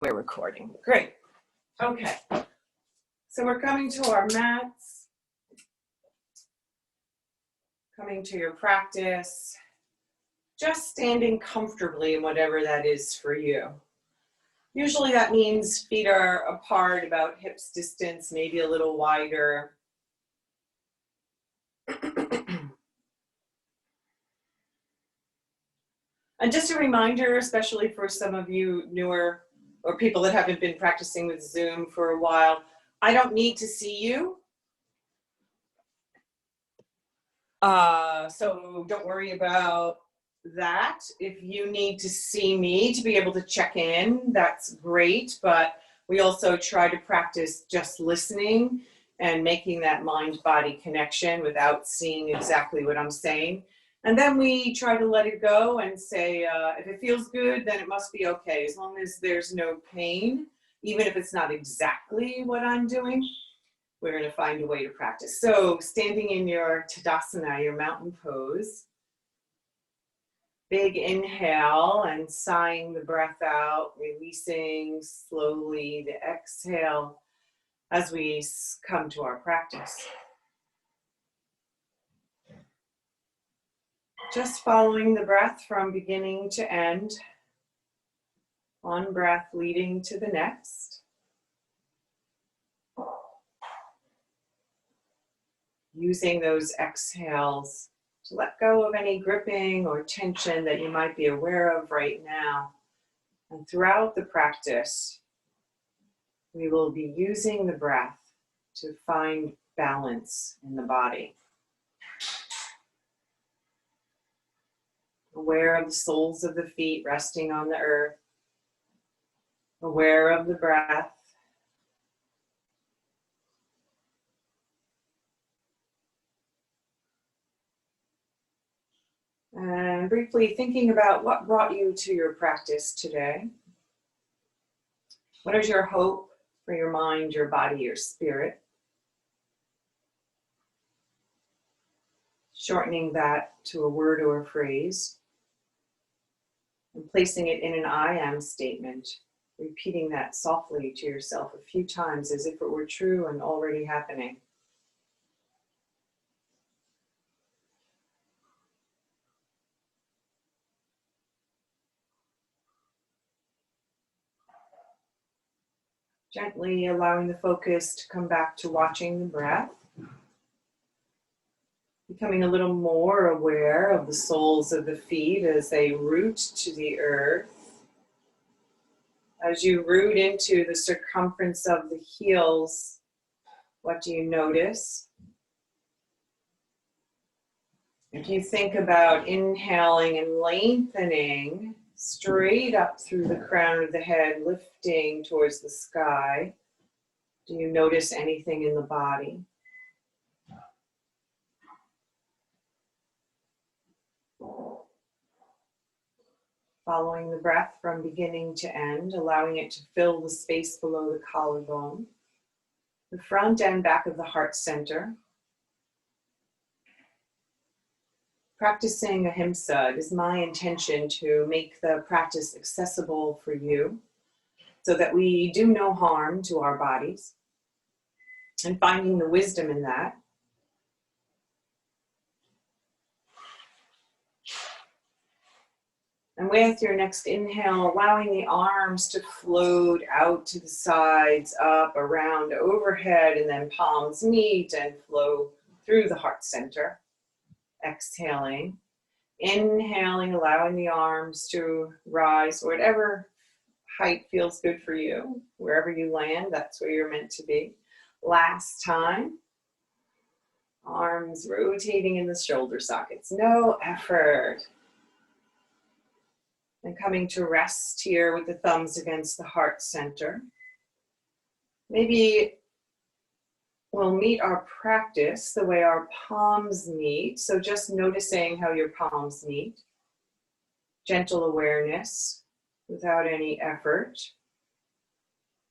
We're recording. Great. Okay. So we're coming to our mats, coming to your practice, just standing comfortably in whatever that is for you. Usually that means feet are apart about hips distance, maybe a little wider. And just a reminder, especially for some of you newer or people that haven't been practicing with Zoom for a while, I don't need to see you. So don't worry about that. If you need to see me to be able to check in, that's great. But we also try to practice just listening and making that mind-body connection without seeing exactly what I'm saying. And then we try to let it go and say, if it feels good, then it must be okay. As long as there's no pain, even if it's not exactly what I'm doing, we're going to find a way to practice. So standing in your Tadasana, your mountain pose, big inhale and sighing the breath out, releasing slowly the exhale as we come to our practice. Just following the breath from beginning to end, one breath leading to the next. Using those exhales to let go of any gripping or tension that you might be aware of right now. And throughout the practice, we will be using the breath to find balance in the body. Aware of the soles of the feet resting on the earth. Aware of the breath. And briefly thinking about what brought you to your practice today. What is your hope for your mind, your body, your spirit? Shortening that to a word or a phrase and placing it in an I am statement, repeating that softly to yourself a few times as if it were true and already happening. Gently allowing the focus to come back to watching the breath. Becoming a little more aware of the soles of the feet as they root to the earth. As you root into the circumference of the heels, what do you notice? If you think about inhaling and lengthening straight up through the crown of the head, lifting towards the sky, do you notice anything in the body? Following the breath from beginning to end, allowing it to fill the space below the collarbone, the front and back of the heart center. Practicing Ahimsa, it is my intention to make the practice accessible for you so that we do no harm to our bodies, and finding the wisdom in that. And with your next inhale, allowing the arms to float out to the sides, up, around, overhead, and then palms meet and flow through the heart center. Exhaling. Inhaling, allowing the arms to rise, whatever height feels good for you. Wherever you land, that's where you're meant to be. Last time. Arms rotating in the shoulder sockets. No effort. And coming to rest here with the thumbs against the heart center. Maybe we'll meet our practice the way our palms meet. So just noticing how your palms meet. Gentle awareness without any effort.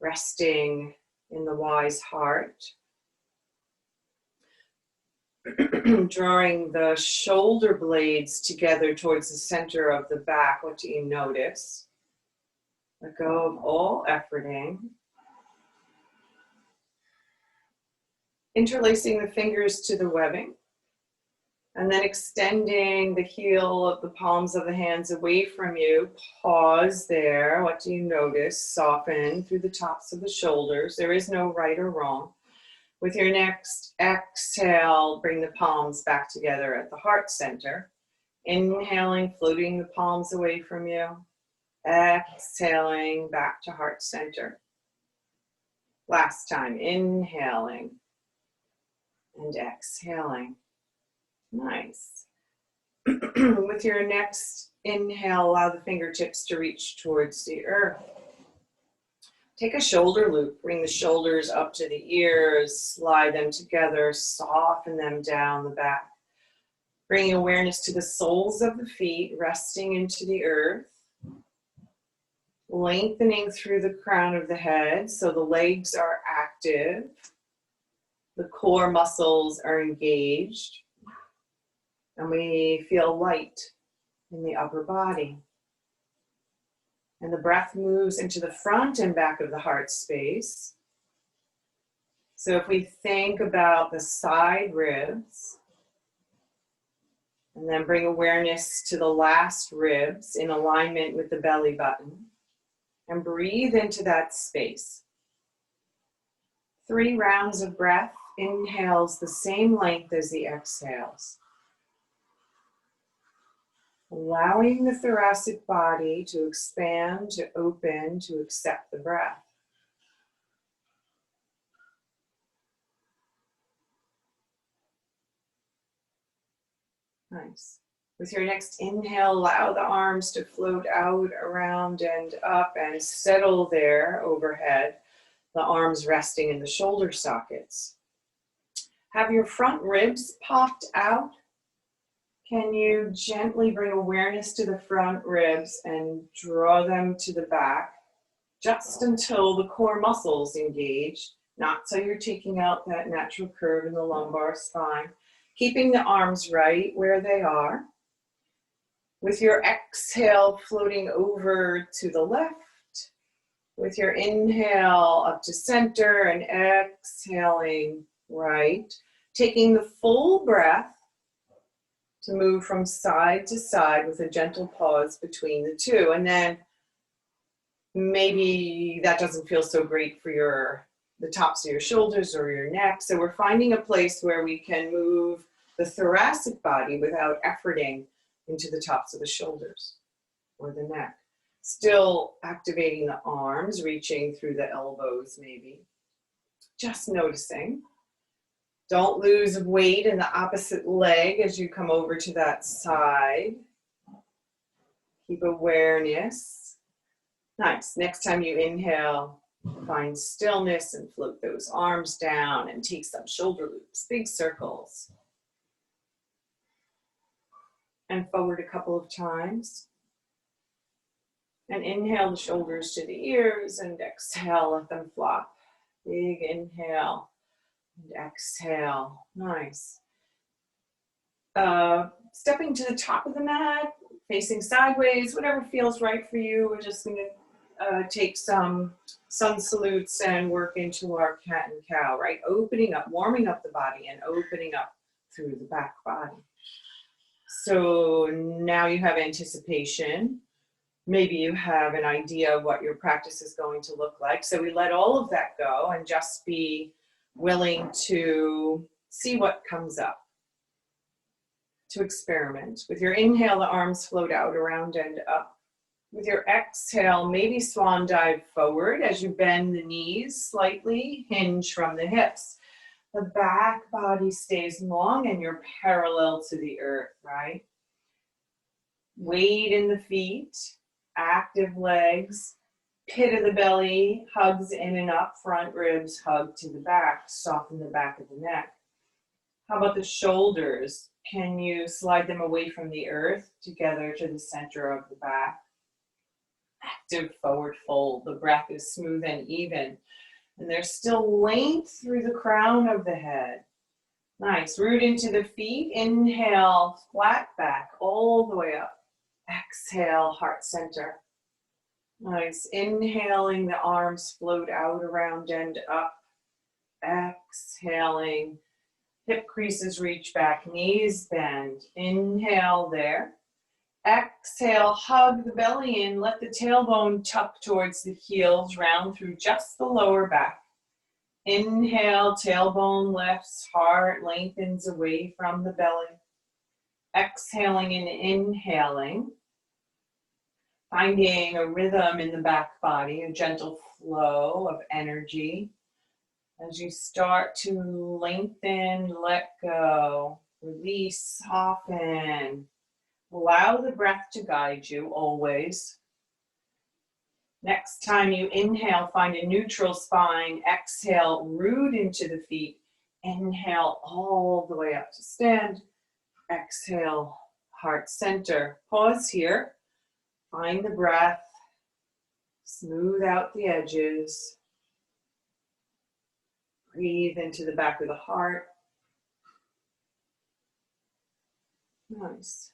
Resting in the wise heart. Drawing the shoulder blades together towards the center of the back. What do you notice? Let go of all efforting. Interlacing the fingers to the webbing. And then extending the heel of the palms of the hands away from you. Pause there. What do you notice? Soften through the tops of the shoulders. There is no right or wrong. With your next exhale, bring the palms back together at the heart center. Inhaling, floating the palms away from you. Exhaling, back to heart center. Last time, inhaling and exhaling. Nice. With your next inhale, allow the fingertips to reach towards the earth. Take a shoulder loop, bring the shoulders up to the ears, slide them together, soften them down the back. Bringing awareness to the soles of the feet, resting into the earth. Lengthening through the crown of the head so the legs are active. The core muscles are engaged. And we feel light in the upper body. And the breath moves into the front and back of the heart space. So if we think about the side ribs, and then bring awareness to the last ribs in alignment with the belly button, and breathe into that space. 3 rounds of breath, inhales the same length as the exhales. Allowing the thoracic body to expand, to open, to accept the breath. Nice. With your next inhale, allow the arms to float out, around, and up, and settle there overhead. The arms resting in the shoulder sockets. Have your front ribs popped out. Can you gently bring awareness to the front ribs and draw them to the back just until the core muscles engage, not so you're taking out that natural curve in the lumbar spine. Keeping the arms right where they are. With your exhale, floating over to the left. With your inhale, up to center, and exhaling right. Taking the full breath to move from side to side with a gentle pause between the two. And then maybe that doesn't feel so great for the tops of your shoulders or your neck. So we're finding a place where we can move the thoracic body without efforting into the tops of the shoulders or the neck. Still activating the arms, reaching through the elbows maybe. Just noticing. Don't lose weight in the opposite leg as you come over to that side. Keep awareness. Nice. Next time you inhale, find stillness and float those arms down and take some shoulder loops, big circles. And forward a couple of times. And inhale the shoulders to the ears and exhale, let them flop. Big inhale. And exhale. Nice. Stepping to the top of the mat, facing sideways, whatever feels right for you. We're just going to take some sun salutes and work into our cat and cow, right? Opening up, warming up the body and opening up through the back body. So now you have anticipation. Maybe you have an idea of what your practice is going to look like. So we let all of that go and just be willing to see what comes up, to experiment. With your inhale, the arms float out, around, and up. With your exhale, maybe swan dive forward as you bend the knees slightly, hinge from the hips. The back body stays long and you're parallel to the earth, right? Weight in the feet, active legs. Pit of the belly hugs in and up, front ribs hug to the back, soften the back of the neck. How about the shoulders? Can you slide them away from the earth together to the center of the back? Active forward fold. The breath is smooth and even. And there's still length through the crown of the head. Nice. Root into the feet. Inhale, flat back all the way up. Exhale, heart center. Nice. Inhaling, the arms float out, around, and up. Exhaling, hip creases reach back, knees bend. Inhale there. Exhale, hug the belly in, let the tailbone tuck towards the heels, round through just the lower back. Inhale, tailbone lifts, heart lengthens away from the belly. Exhaling and inhaling, finding a rhythm in the back body, a gentle flow of energy. As you start to lengthen, let go, release, soften. Allow the breath to guide you always. Next time you inhale, find a neutral spine. Exhale, root into the feet. Inhale all the way up to stand. Exhale, heart center. Pause here. Find the breath. Smooth out the edges. Breathe into the back of the heart. Nice.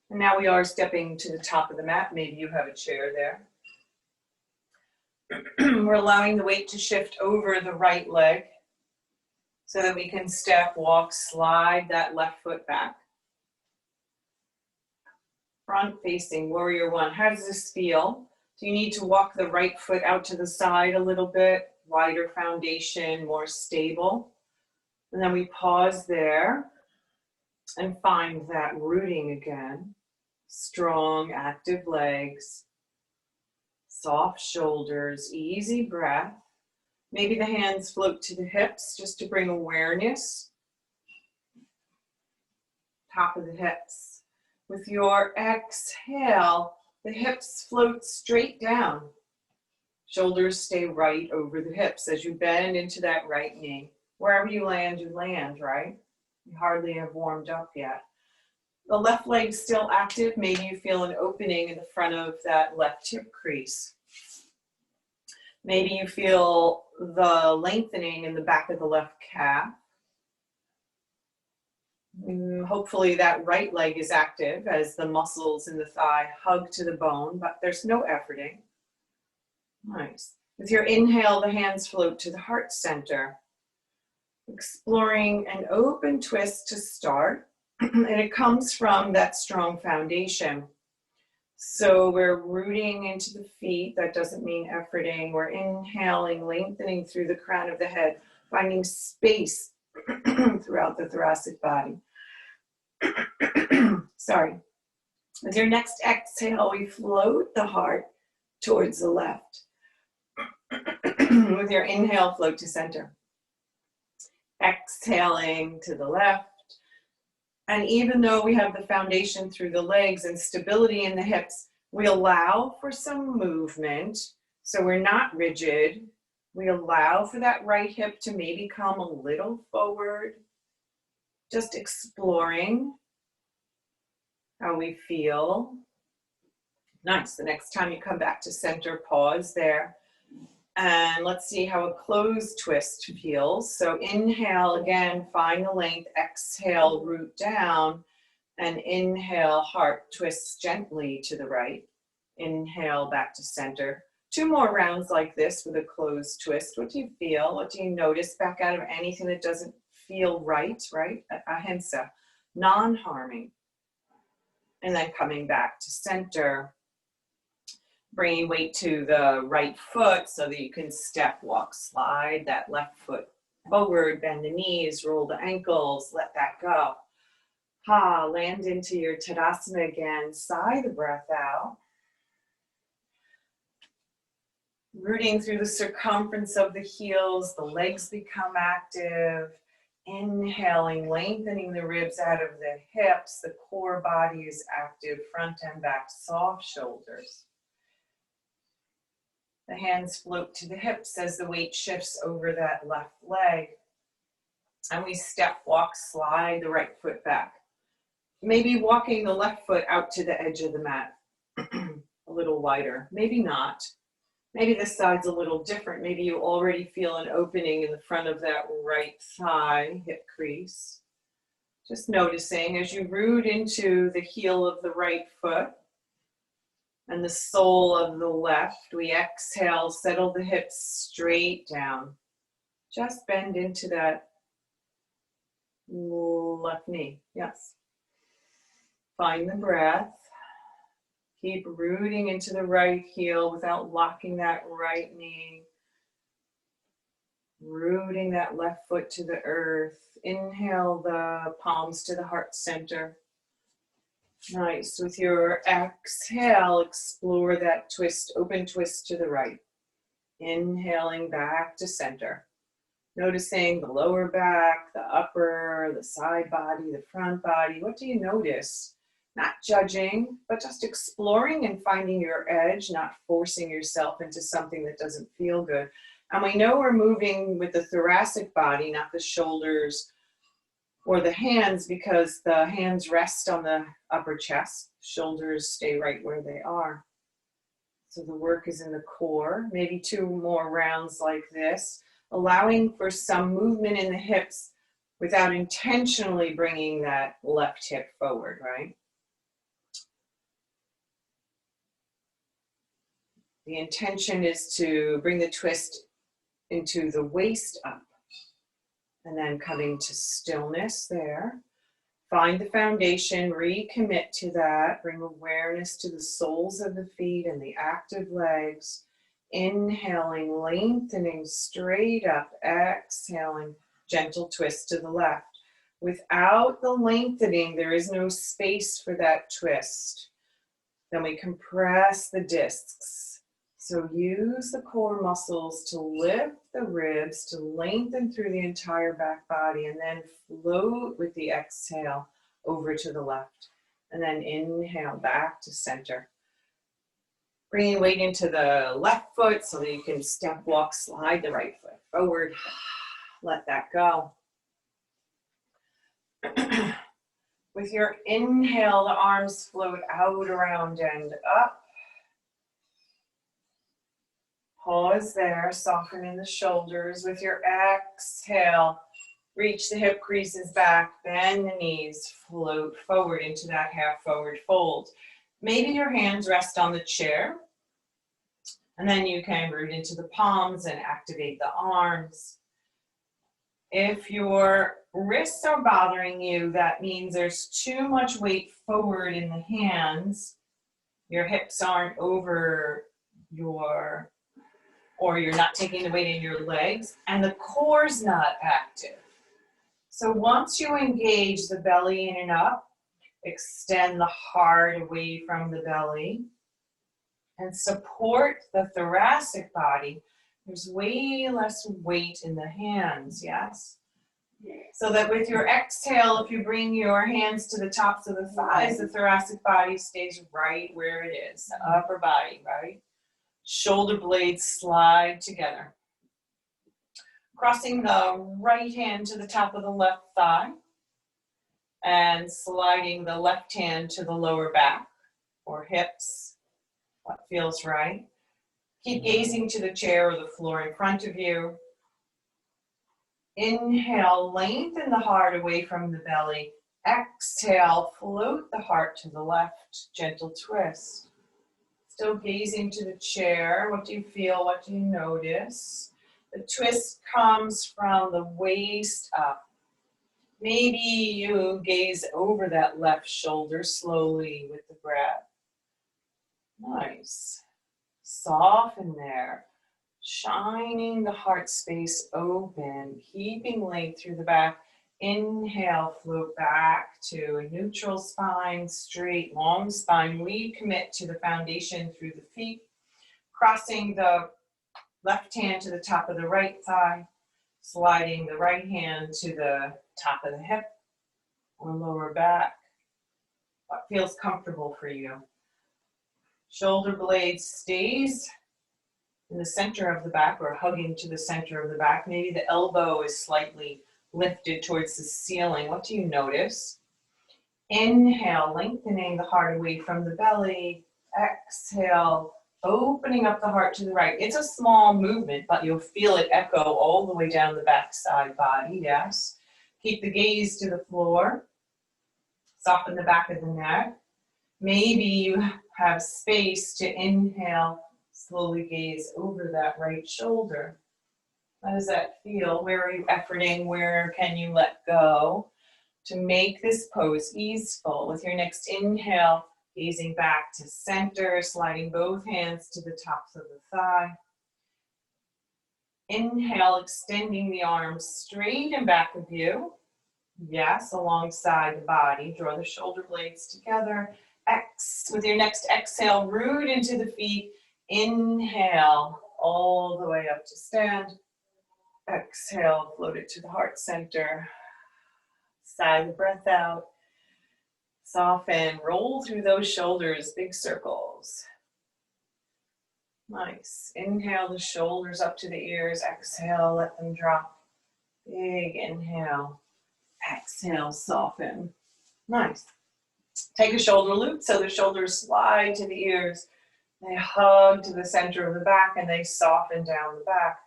And now we are stepping to the top of the mat. Maybe you have a chair there. We're allowing the weight to shift over the right leg so that we can step, walk, slide that left foot back. Front facing, warrior one. How does this feel? Do you need to walk the right foot out to the side a little bit? Wider foundation, more stable. And then we pause there and find that rooting again. Strong, active legs, soft shoulders, easy breath. Maybe the hands float to the hips just to bring awareness. Top of the hips. With your exhale, the hips float straight down. Shoulders stay right over the hips as you bend into that right knee. Wherever you land, right? You hardly have warmed up yet. The left leg still active. Maybe you feel an opening in the front of that left hip crease. Maybe you feel the lengthening in the back of the left calf. Hopefully that right leg is active as the muscles in the thigh hug to the bone, but there's no efforting. Nice. With your inhale, the hands float to the heart center. Exploring an open twist to start. And it comes from that strong foundation. So we're rooting into the feet. That doesn't mean efforting. We're inhaling, lengthening through the crown of the head, finding space throughout the thoracic body. Sorry. With your next exhale, we float the heart towards the left. With your inhale, float to center. Exhaling to the left. And even though we have the foundation through the legs and stability in the hips, we allow for some movement. So we're not rigid. We allow for that right hip to maybe come a little forward. Just exploring how we feel. Nice. The next time you come back to center, pause there. And let's see how a closed twist feels. So inhale again, find the length. Exhale, root down. And inhale, heart twists gently to the right. Inhale, back to center. 2 more rounds like this with a closed twist. What do you feel? What do you notice? Back out of anything that doesn't feel right? Ahimsa, non-harming. And then coming back to center. Bringing weight to the right foot so that you can step, walk, slide that left foot forward, bend the knees, roll the ankles, let that go. Land into your Tadasana again, sigh the breath out. Rooting through the circumference of the heels, the legs become active. Inhaling, lengthening the ribs out of the hips, the core body is active, front and back, soft shoulders. The hands float to the hips as the weight shifts over that left leg. And we step, walk, slide the right foot back. Maybe walking the left foot out to the edge of the mat, a little wider. Maybe not. Maybe this side's a little different. Maybe you already feel an opening in the front of that right thigh, hip crease. Just noticing as you root into the heel of the right foot. and the sole of the left. We exhale, settle the hips straight down. Just bend into that left knee. Yes. Find the breath. Keep rooting into the right heel without locking that right knee. Rooting that left foot to the earth. Inhale the palms to the heart center. Nice. With your exhale, explore that twist, open twist to the right. Inhaling back to center. Noticing the lower back, the upper, the side body, the front body. What do you notice? Not judging, but just exploring and finding your edge, not forcing yourself into something that doesn't feel good. And we know we're moving with the thoracic body, not the shoulders or the hands, because the hands rest on the upper chest. Shoulders stay right where they are. So the work is in the core. Maybe 2 more rounds like this, allowing for some movement in the hips without intentionally bringing that left hip forward, right? The intention is to bring the twist into the waist up, and then coming to stillness there. Find the foundation, recommit to that, bring awareness to the soles of the feet and the active legs. Inhaling, lengthening straight up, exhaling, gentle twist to the left. Without the lengthening, there is no space for that twist. Then we compress the discs. So use the core muscles to lift the ribs, to lengthen through the entire back body, and then float with the exhale over to the left. And then inhale back to center. Bringing weight into the left foot so that you can step, walk, slide the right foot forward. Let that go. With your inhale, the arms float out, around, and up. Pause there, soften in the shoulders. With your exhale, reach the hip creases back, bend the knees, float forward into that half forward fold. Maybe your hands rest on the chair, and then you can root into the palms and activate the arms. If your wrists are bothering you, that means there's too much weight forward in the hands. Your hips aren't over your, or you're not taking the weight in your legs, and the core's not active. So once you engage the belly in and up, extend the heart away from the belly, and support the thoracic body. There's way less weight in the hands, yes? So that with your exhale, if you bring your hands to the tops of the thighs, the thoracic body stays right where it is, the upper body, right? Shoulder blades slide together. Crossing the right hand to the top of the left thigh and sliding the left hand to the lower back or hips. What feels right. Keep gazing to the chair or the floor in front of you. Inhale, lengthen the heart away from the belly. Exhale, float the heart to the left, gentle twist. Still gazing to the chair. What do you feel? What do you notice? The twist comes from the waist up. Maybe you gaze over that left shoulder slowly with the breath. Nice. Soften there. Shining the heart space open, keeping length through the back. Inhale, float back to a neutral spine, straight, long spine. Recommit to the foundation through the feet, crossing the left hand to the top of the right thigh, sliding the right hand to the top of the hip or lower back. What feels comfortable for you? Shoulder blade stays in the center of the back or hugging to the center of the back. Maybe the elbow is slightly lifted towards the ceiling. What do you notice? Inhale, lengthening the heart away from the belly. Exhale, opening up the heart to the right. It's a small movement, but you'll feel it echo all the way down the back side body, yes. Keep the gaze to the floor. Soften the back of the neck. Maybe you have space to inhale, slowly gaze over that right shoulder. How does that feel? Where are you efforting? Where can you let go to make this pose easeful? With your next inhale, gazing back to center, sliding both hands to the tops of the thigh. Inhale, extending the arms straight and back of you. Yes, alongside the body. Draw the shoulder blades together. With your next exhale, root into the feet. Inhale, all the way up to stand. Exhale, float it to the heart center. Sigh the breath out. Soften, roll through those shoulders, big circles. Nice. Inhale the shoulders up to the ears. Exhale, let them drop. Big inhale. Exhale, soften. Nice. Take a shoulder loop so the shoulders slide to the ears. They hug to the center of the back and they soften down the back.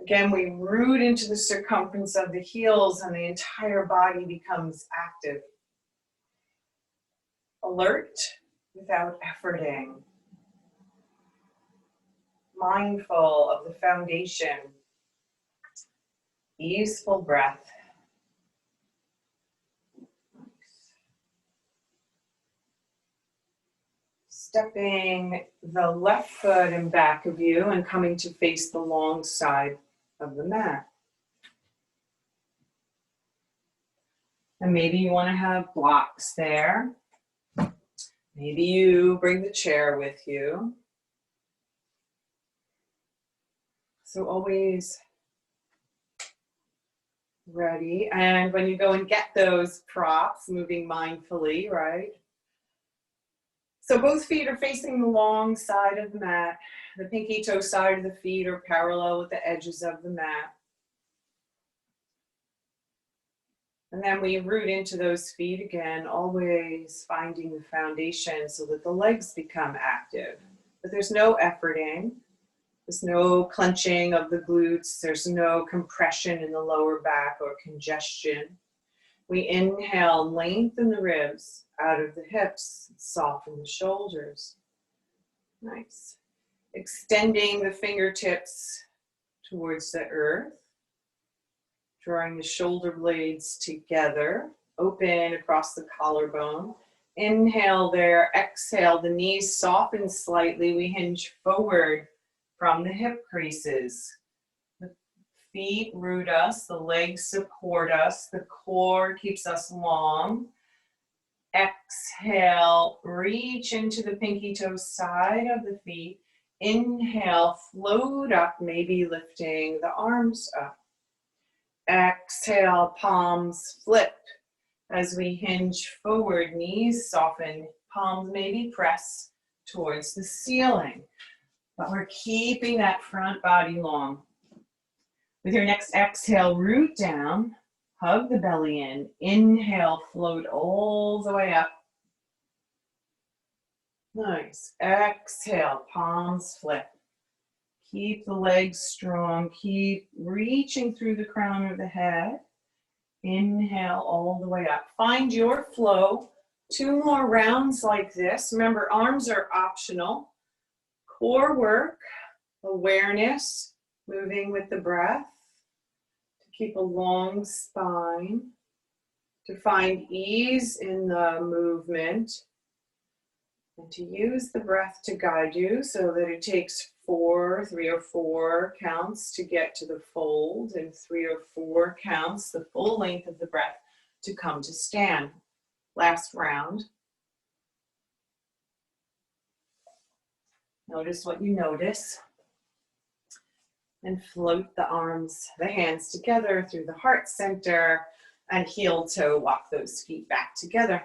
Again, we root into the circumference of the heels and the entire body becomes active. Alert without efforting. Mindful of the foundation. Easeful breath. Stepping the left foot in back of you and coming to face the long side of the mat. And maybe you want to have blocks there. Maybe you bring the chair with you. So always ready. And when you go and get those props, moving mindfully, right? So both feet are facing the long side of the mat. The pinky toe side of the feet are parallel with the edges of the mat. And then we root into those feet again, always finding the foundation so that the legs become active. But there's no efforting. There's no clenching of the glutes. There's no compression in the lower back or congestion. We inhale, lengthen the ribs out of the hips, soften the shoulders. Nice. Extending the fingertips towards the earth. Drawing the shoulder blades together. Open across the collarbone. Inhale there, exhale, the knees soften slightly. We hinge forward from the hip creases. The feet root us, the legs support us, the core keeps us long. Exhale, reach into the pinky toe side of the feet. Inhale, float up, maybe lifting the arms up. Exhale, palms flip as we hinge forward, knees soften, palms maybe press towards the ceiling. But we're keeping that front body long. With your next exhale, root down, hug the belly in. Inhale, float all the way up. Nice. Exhale, palms flip. Keep the legs strong. Keep reaching through the crown of the head. Inhale all the way up. Find your flow. 2 more rounds like this. Remember, arms are optional. Core work, awareness, moving with the breath. To keep a long spine. To find ease in the movement. And to use the breath to guide you so that it takes 3 or 4 counts to get to the fold, and 3 or 4 counts, the full length of the breath, to come to stand. Last round. Notice what you notice. And float the arms, the hands together through the heart center, and heel toe walk those feet back together.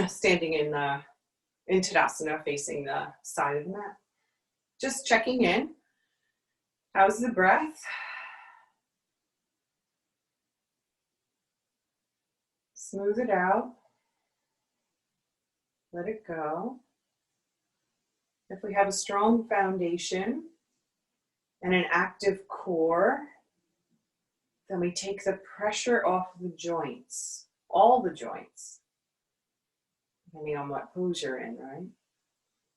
Standing in Tadasana, facing the side of the mat. Just checking in. How's the breath? Smooth it out. Let it go. If we have a strong foundation and an active core, then we take the pressure off the joints, all the joints. depending on what pose you're in, right?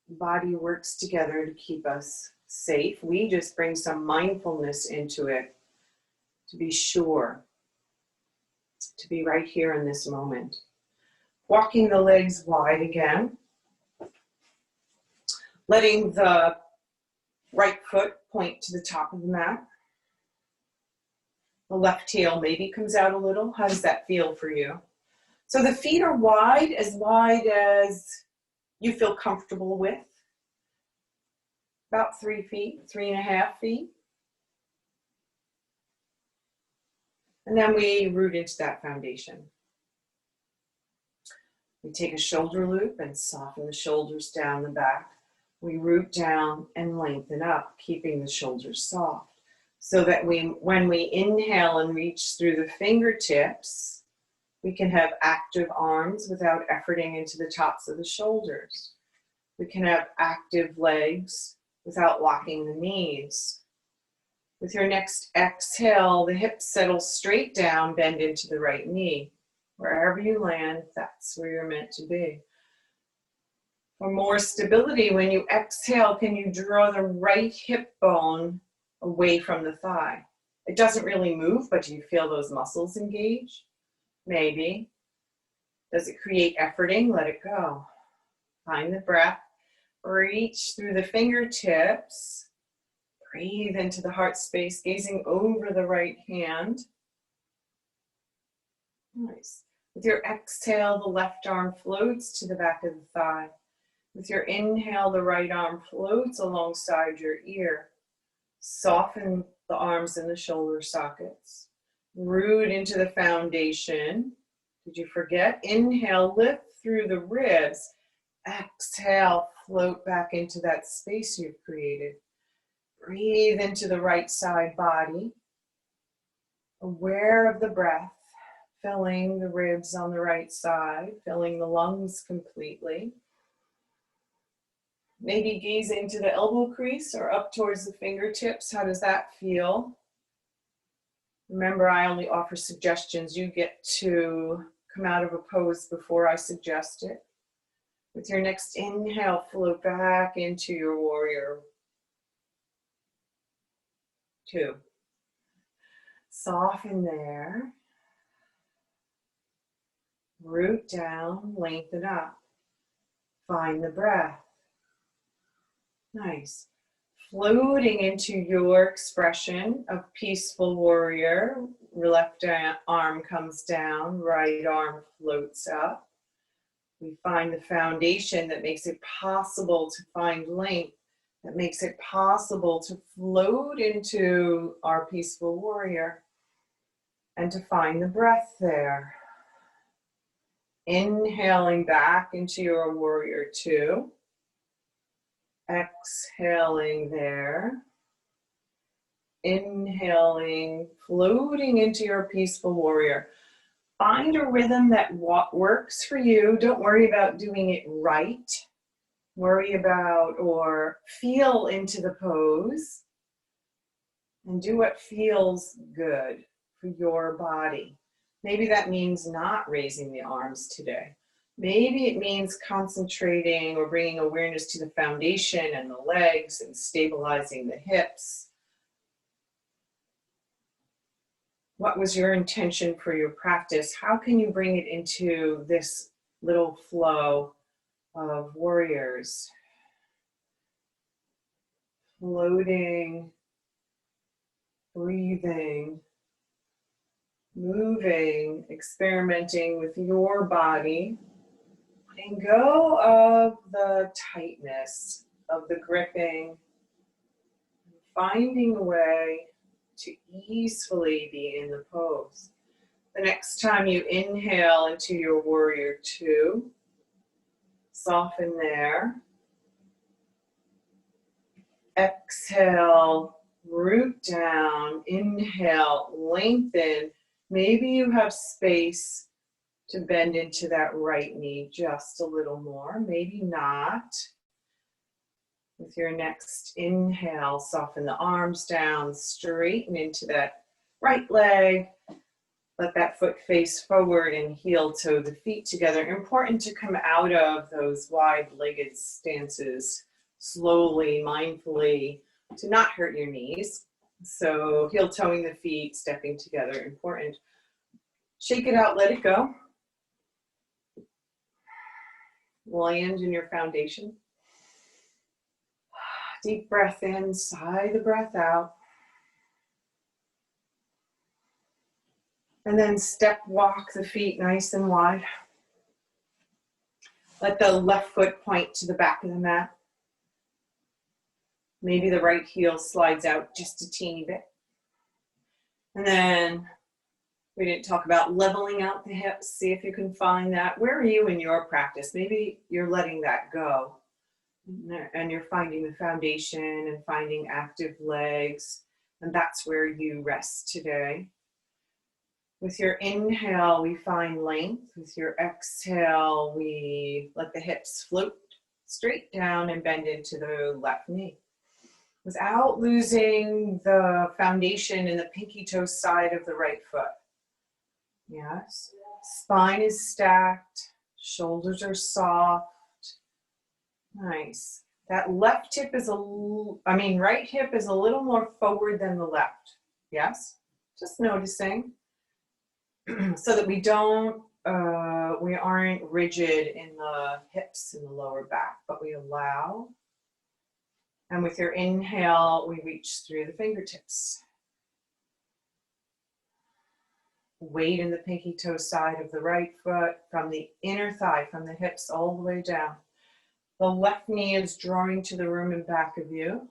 The body works together to keep us safe. We just bring some mindfulness into it to be sure, to be right here in this moment. Walking the legs wide again. Letting the right foot point to the top of the mat. The left heel maybe comes out a little. How does that feel for you? So the feet are wide as you feel comfortable with. About 3 feet, 3.5 feet. And then we root into that foundation. We take a shoulder loop and soften the shoulders down the back. We root down and lengthen up, keeping the shoulders soft. So that when we inhale and reach through the fingertips, we can have active arms without efforting into the tops of the shoulders. We can have active legs without locking the knees. With your next exhale, the hips settle straight down, bend into the right knee. Wherever you land, that's where you're meant to be. For more stability, when you exhale, can you draw the right hip bone away from the thigh? It doesn't really move, but do you feel those muscles engage? Maybe. Does it create efforting? Let it go. Find the breath. Reach through the fingertips. Breathe into the heart space, gazing over the right hand. Nice. With your exhale, the left arm floats to the back of the thigh. With your inhale, the right arm floats alongside your ear. Soften the arms and the shoulder sockets. Root into the foundation. Did you forget? Inhale, lift through the ribs. Exhale, float back into that space you've created. Breathe into the right side body. Aware of the breath, filling the ribs on the right side, filling the lungs completely. Maybe gaze into the elbow crease or up towards the fingertips. How does that feel? Remember, I only offer suggestions. You get to come out of a pose before I suggest it. With your next inhale, float back into your warrior 2. Soften there. Root down, lengthen up. Find the breath. Nice. Floating into your expression of peaceful warrior. Left arm comes down, right arm floats up. We find the foundation that makes it possible to find length, that makes it possible to float into our peaceful warrior and to find the breath there. Inhaling back into your warrior 2. Exhaling there. Inhaling, floating into your peaceful warrior. Find a rhythm that works for you. Don't worry about doing it right. Worry about or feel into the pose and do what feels good for your body. Maybe that means not raising the arms today. Maybe it means concentrating or bringing awareness to the foundation and the legs and stabilizing the hips. What was your intention for your practice? How can you bring it into this little flow of warriors? Floating, breathing, moving, experimenting with your body. Letting go of the tightness, of the gripping, finding a way to easily be in the pose. The next time you inhale into your warrior 2, soften there. Exhale, root down, inhale, lengthen. Maybe you have space to bend into that right knee just a little more, maybe not. With your next inhale, soften the arms down, straighten into that right leg. Let that foot face forward and heel toe the feet together. Important to come out of those wide-legged stances slowly, mindfully, to not hurt your knees. So heel toeing the feet, stepping together, important. Shake it out, let it go. Land in your foundation. Deep breath in, sigh the breath out. And then step walk the feet nice and wide. Let the left foot point to the back of the mat. Maybe the right heel slides out just a teeny bit. And then we didn't talk about leveling out the hips. See if you can find that. Where are you in your practice? Maybe you're letting that go. And you're finding the foundation and finding active legs. And that's where you rest today. With your inhale, we find length. With your exhale, we let the hips float straight down and bend into the left knee. Without losing the foundation in the pinky toe side of the right foot. Yes. Spine is stacked. Shoulders are soft. Nice. That left hip is right hip is a little more forward than the left. Yes. Just noticing. So that we aren't rigid in the hips and the lower back, but we allow. And with your inhale, we reach through the fingertips. Weight in the pinky toe side of the right foot, from the inner thigh, from the hips all the way down. The left knee is drawing to the room and back of you.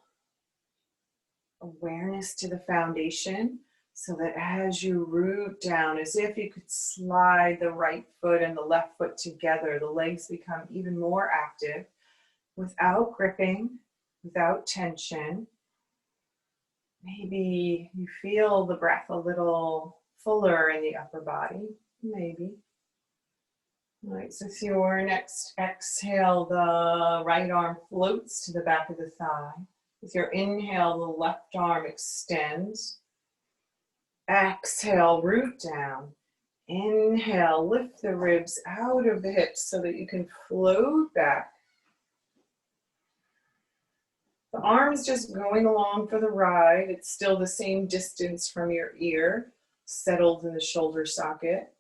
Awareness to the foundation. So that as you root down, as if you could slide the right foot and the left foot together, the legs become even more active without gripping, without tension. Maybe you feel the breath a little fuller in the upper body, maybe. All right, so with your next exhale, the right arm floats to the back of the thigh. With your inhale, the left arm extends. Exhale, root down. Inhale, lift the ribs out of the hips so that you can float back. The arm is just going along for the ride. It's still the same distance from your ear, settled in the shoulder socket.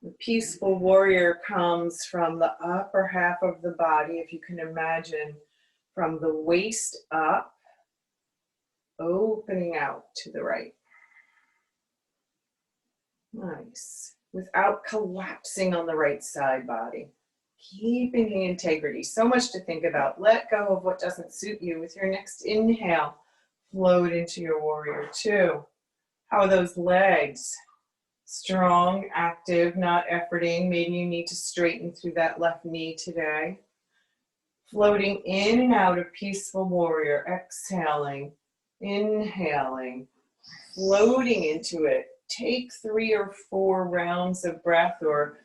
The peaceful warrior comes from the upper half of the body, if you can imagine, from the waist up, opening out to the right. Nice. Without collapsing on the right side body. Keeping the integrity. So much to think about. Let go of what doesn't suit you. With your next inhale, float into your warrior two. How are those legs? Strong, active, not efforting. Maybe you need to straighten through that left knee today. Floating in and out of peaceful warrior. Exhaling, inhaling, floating into it. Take 3 or 4 rounds of breath or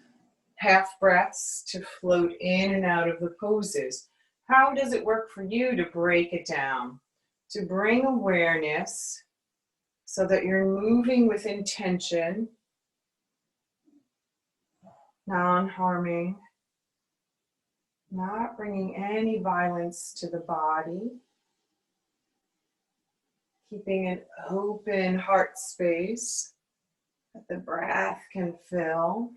half breaths to float in and out of the poses. How does it work for you to break it down? To bring awareness so that you're moving with intention, non-harming, not bringing any violence to the body, keeping an open heart space that the breath can fill.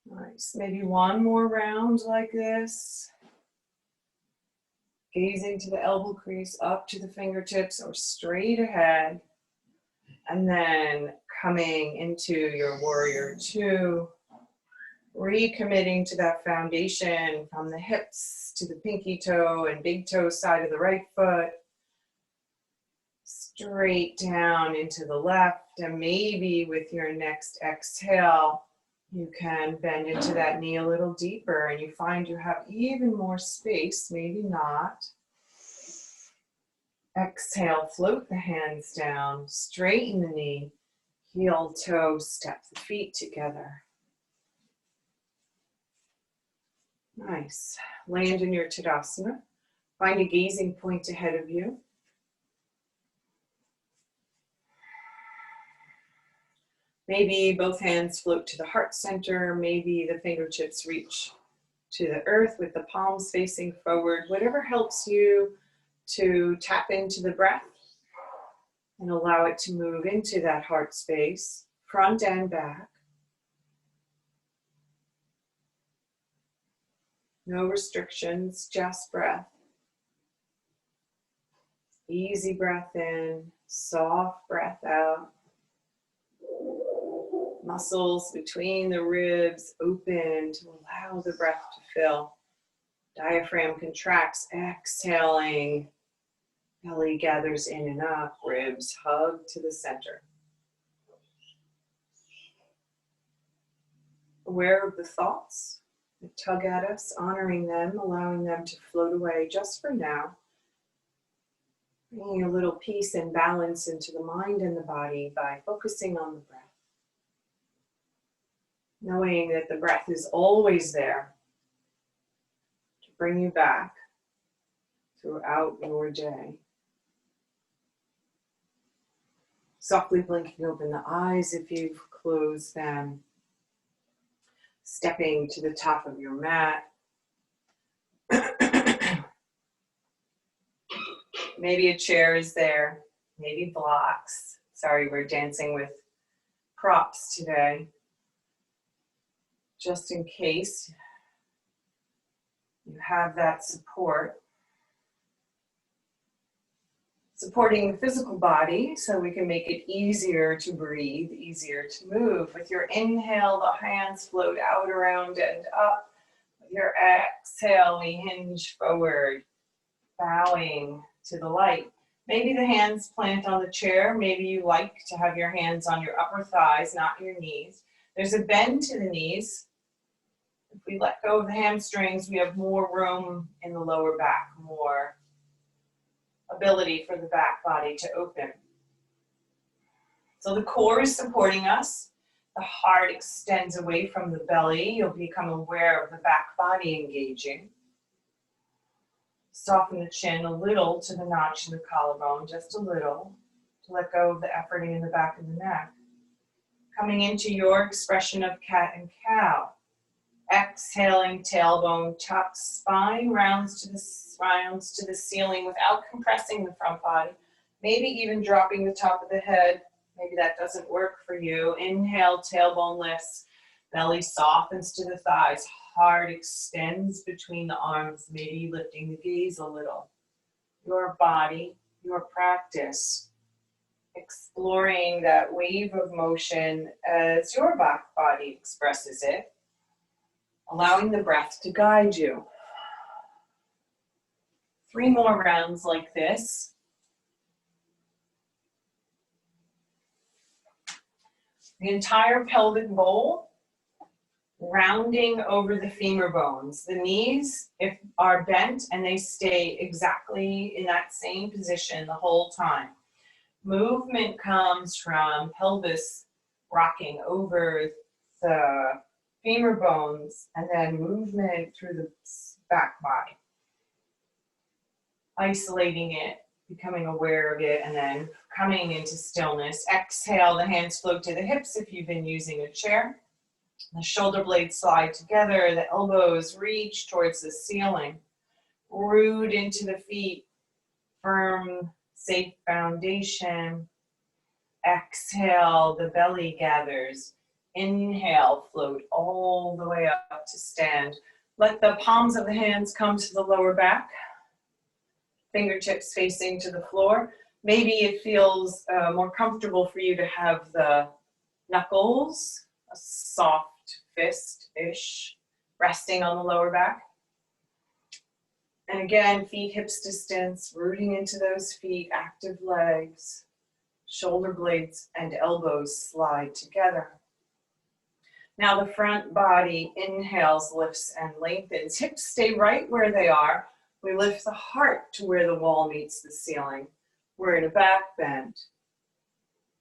Nice. Maybe one more round like this. Gazing to the elbow crease, up to the fingertips or straight ahead. And then coming into your warrior two. Recommitting to that foundation from the hips to the pinky toe and big toe side of the right foot. Straight down into the left, and maybe with your next exhale, you can bend into that knee a little deeper and you find you have even more space, maybe not. Exhale, float the hands down, straighten the knee, heel toe, step the feet together. Nice. Land in your Tadasana. Find a gazing point ahead of you. Maybe both hands float to the heart center. Maybe the fingertips reach to the earth with the palms facing forward. Whatever helps you to tap into the breath and allow it to move into that heart space, front and back. No restrictions, just breath. Easy breath in, soft breath out. Muscles between the ribs open to allow the breath to fill. Diaphragm contracts, exhaling. Belly gathers in and up, ribs hug to the center. Aware of the thoughts that tug at us, honoring them, allowing them to float away just for now. Bringing a little peace and balance into the mind and the body by focusing on the breath. Knowing that the breath is always there to bring you back throughout your day. Softly blinking open the eyes if you've closed them. Stepping to the top of your mat. Maybe a chair is there, maybe blocks. Sorry, we're dancing with props today. Just in case you have that support. Supporting the physical body so we can make it easier to breathe, easier to move. With your inhale, the hands float out, around, and up. With your exhale, we hinge forward, bowing to the light. Maybe the hands plant on the chair. Maybe you like to have your hands on your upper thighs, not your knees. There's a bend to the knees. If we let go of the hamstrings, we have more room in the lower back, more ability for the back body to open. So the core is supporting us. The heart extends away from the belly. You'll become aware of the back body engaging. Soften the chin a little to the notch in the collarbone, just a little, to let go of the efforting in the back of the neck. Coming into your expression of cat and cow. Exhaling, tailbone tucks, spine rounds to the ceiling without compressing the front body. Maybe even dropping the top of the head. Maybe that doesn't work for you. Inhale, tailbone lifts, belly softens to the thighs, heart extends between the arms, maybe lifting the gaze a little. Your body, your practice, exploring that wave of motion as your back body expresses it. Allowing the breath to guide you. 3 more rounds like this. The entire pelvic bowl, rounding over the femur bones. The knees are bent and they stay exactly in that same position the whole time. Movement comes from pelvis rocking over the femur bones, and then movement through the back body. Isolating it, becoming aware of it, and then coming into stillness. Exhale, the hands float to the hips if you've been using a chair. The shoulder blades slide together, the elbows reach towards the ceiling. Root into the feet, firm, safe foundation. Exhale, the belly gathers. Inhale, float all the way up to stand. Let the palms of the hands come to the lower back. Fingertips facing to the floor. Maybe it feels more comfortable for you to have the knuckles, a soft fist-ish, resting on the lower back. And again, feet hips distance, rooting into those feet, active legs. Shoulder blades and elbows slide together. Now the front body inhales, lifts, and lengthens. Hips stay right where they are. We lift the heart to where the wall meets the ceiling. We're in a back bend.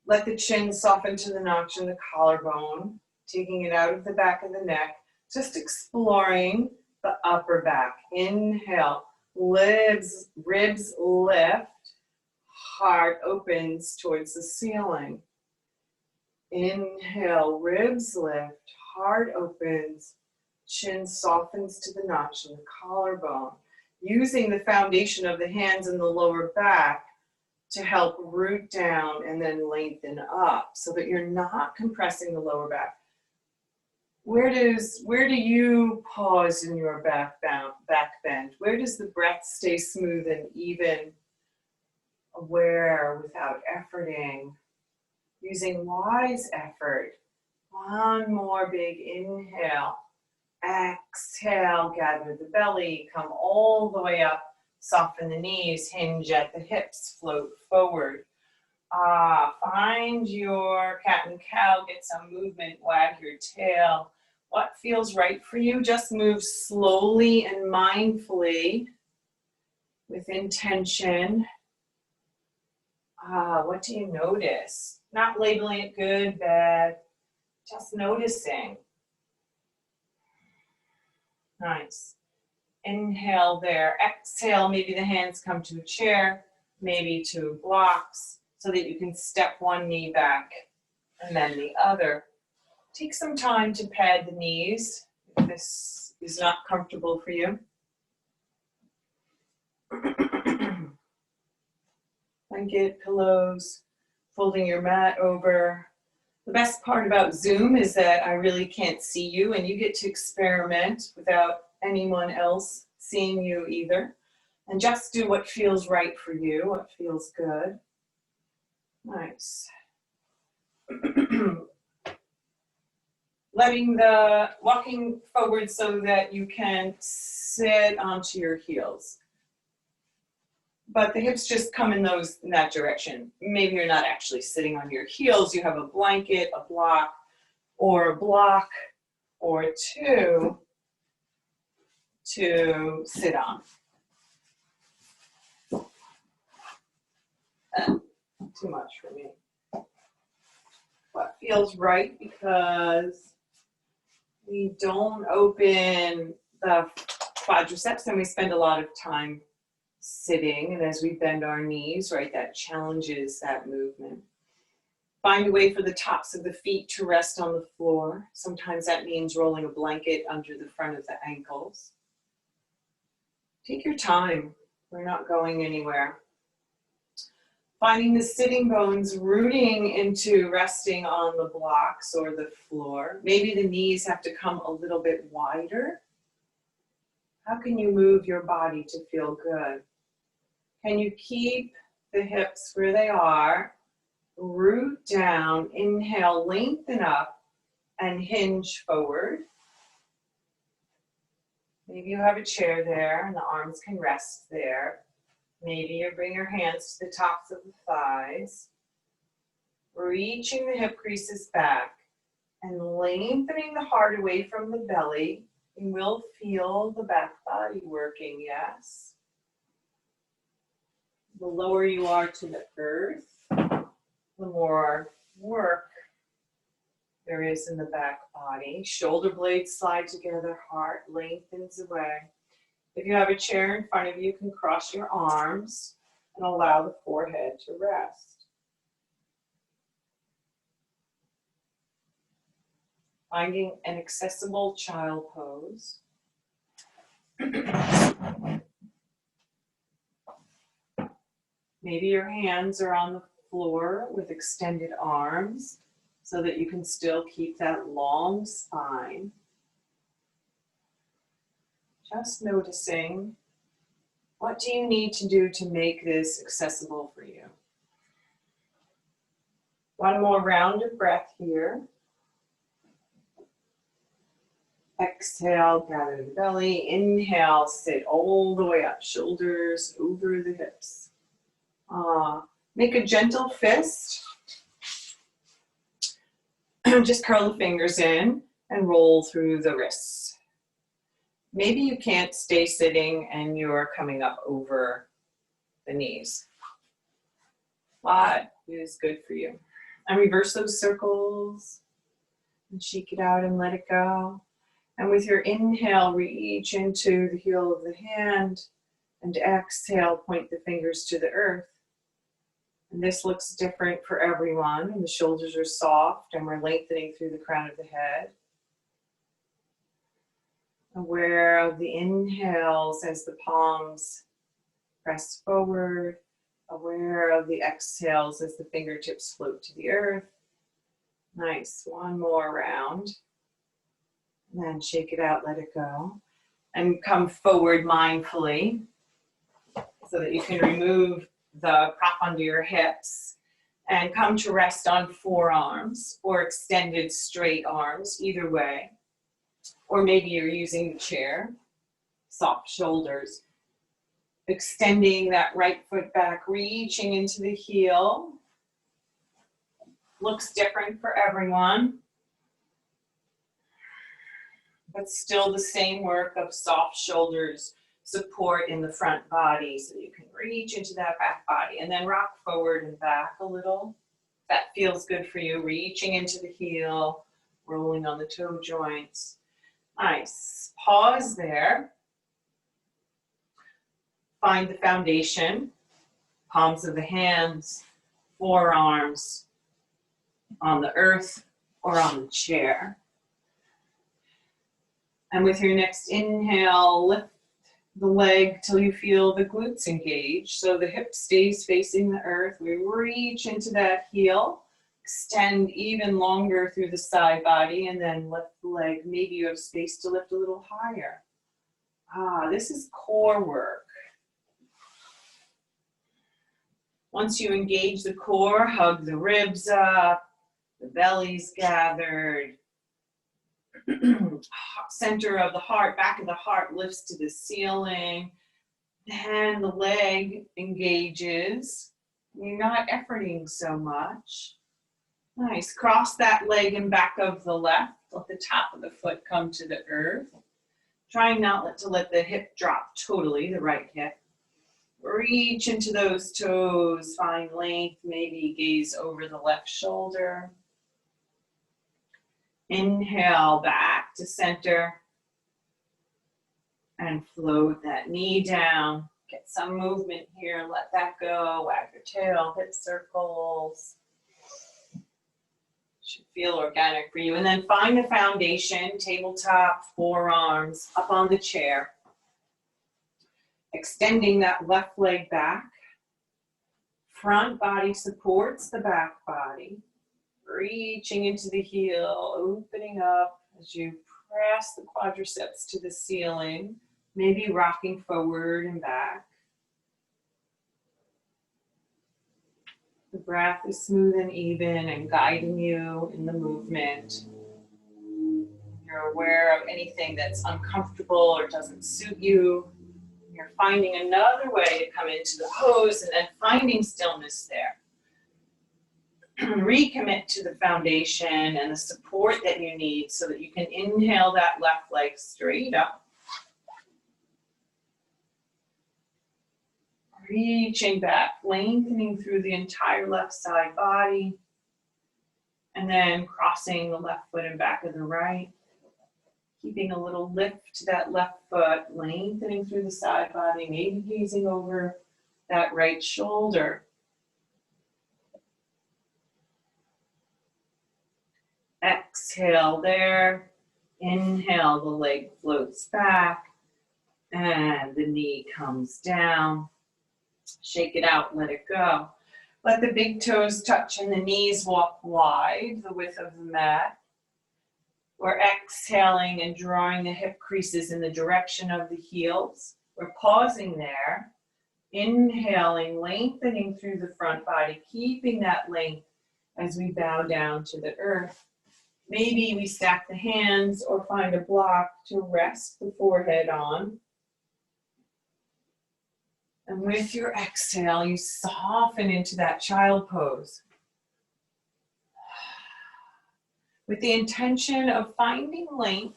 Let the chin soften to the notch in the collarbone, taking it out of the back of the neck. Just exploring the upper back. Inhale, ribs lift, heart opens towards the ceiling. Inhale, ribs lift, heart opens, chin softens to the notch in the collarbone, using the foundation of the hands and the lower back to help root down and then lengthen up so that you're not compressing the lower back. Where do you pause in your back bend? Where does the breath stay smooth and even, aware without efforting, using wise effort? One more big inhale. Exhale, gather the belly, come all the way up, soften the knees, hinge at the hips, float forward. Find your cat and cow, get some movement, wag your tail. What feels right for you? Just move slowly and mindfully with intention. What do you notice? Not labeling it good, bad, just noticing. Nice. Inhale there. Exhale, maybe the hands come to a chair, maybe to blocks, so that you can step one knee back and then the other. Take some time to pad the knees if this is not comfortable for you. Blanket, pillows, folding your mat over. The best part about Zoom is that I really can't see you, and you get to experiment without anyone else seeing you either. And just do what feels right for you, what feels good. Nice. Walking forward so that you can sit onto your heels. But the hips just come in that direction. Maybe you're not actually sitting on your heels. You have a blanket, a block, or two to sit on. Too much for me. What feels right, because we don't open the quadriceps and we spend a lot of time sitting, and as we bend our knees, right, that challenges that movement. Find a way for the tops of the feet to rest on the floor. Sometimes that means rolling a blanket under the front of the ankles. Take your time. We're not going anywhere. Finding the sitting bones rooting into resting on the blocks or the floor. Maybe the knees have to come a little bit wider. How can you move your body to feel good? Can you keep the hips where they are? Root down, inhale, lengthen up, and hinge forward. Maybe you have a chair there and the arms can rest there. Maybe you bring your hands to the tops of the thighs, reaching the hip creases back and lengthening the heart away from the belly. You will feel the back body working, yes. The lower you are to the earth, the more work there is in the back body. Shoulder blades slide together, heart lengthens away. If you have a chair in front of you, you can cross your arms and allow the forehead to rest. Finding an accessible child pose. Maybe your hands are on the floor with extended arms so that you can still keep that long spine. Just noticing, what do you need to do to make this accessible for you? One more round of breath here. Exhale, gather the belly. Inhale, sit all the way up, shoulders over the hips. Make a gentle fist. Just curl the fingers in and roll through the wrists. Maybe you can't stay sitting and you're coming up over the knees. What is good for you? And reverse those circles and shake it out and let it go. And with your inhale, reach into the heel of the hand, and exhale, point the fingers to the earth. And this looks different for everyone. And the shoulders are soft and we're lengthening through the crown of the head. Aware of the inhales as the palms press forward. Aware of the exhales as the fingertips float to the earth. Nice. One more round. And then shake it out, let it go. And come forward mindfully so that you can remove the prop under your hips and come to rest on forearms or extended straight arms, either way. Or maybe you're using the chair, soft shoulders. Extending that right foot back, reaching into the heel. Looks different for everyone, but still the same work of soft shoulders, support in the front body so you can reach into that back body and then rock forward and back a little. That feels good for you, reaching into the heel, rolling on the toe joints. Nice. Pause there. Find the foundation, palms of the hands, forearms on the earth or on the chair. And with your next inhale, lift the leg till you feel the glutes engage. So the hip stays facing the earth. We reach into that heel, extend even longer through the side body, and then lift the leg. Maybe you have space to lift a little higher. This is core work. Once you engage the core, hug the ribs up, the belly's gathered. Center of the heart, back of the heart lifts to the ceiling. And the leg engages. You're not efforting so much. Nice. Cross that leg and back of the left. Let the top of the foot come to the earth. Trying not to let the hip drop totally, the right hip. Reach into those toes, find length, maybe gaze over the left shoulder. Inhale back to center and float that knee down. Get some movement here, let that go, wag your tail, hip circles. Should feel organic for you. And then find the foundation, tabletop, forearms up on the chair. Extending that left leg back. Front body supports the back body. Reaching into the heel, opening up as you press the quadriceps to the ceiling. Maybe rocking forward and back. The breath is smooth and even and guiding you in the movement. You're aware of anything that's uncomfortable or doesn't suit you. You're finding another way to come into the pose and then finding stillness there. Recommit to the foundation and the support that you need so that you can inhale that left leg straight up. Reaching back, lengthening through the entire left side body. And then crossing the left foot and back of the right. Keeping a little lift to that left foot, lengthening through the side body, maybe gazing over that right shoulder. Exhale there. Inhale, the leg floats back. And the knee comes down. Shake it out, let it go. Let the big toes touch and the knees walk wide, the width of the mat. We're exhaling and drawing the hip creases in the direction of the heels. We're pausing there. Inhaling, lengthening through the front body, keeping that length as we bow down to the earth. Maybe we stack the hands or find a block to rest the forehead on. And with your exhale, you soften into that child pose. With the intention of finding length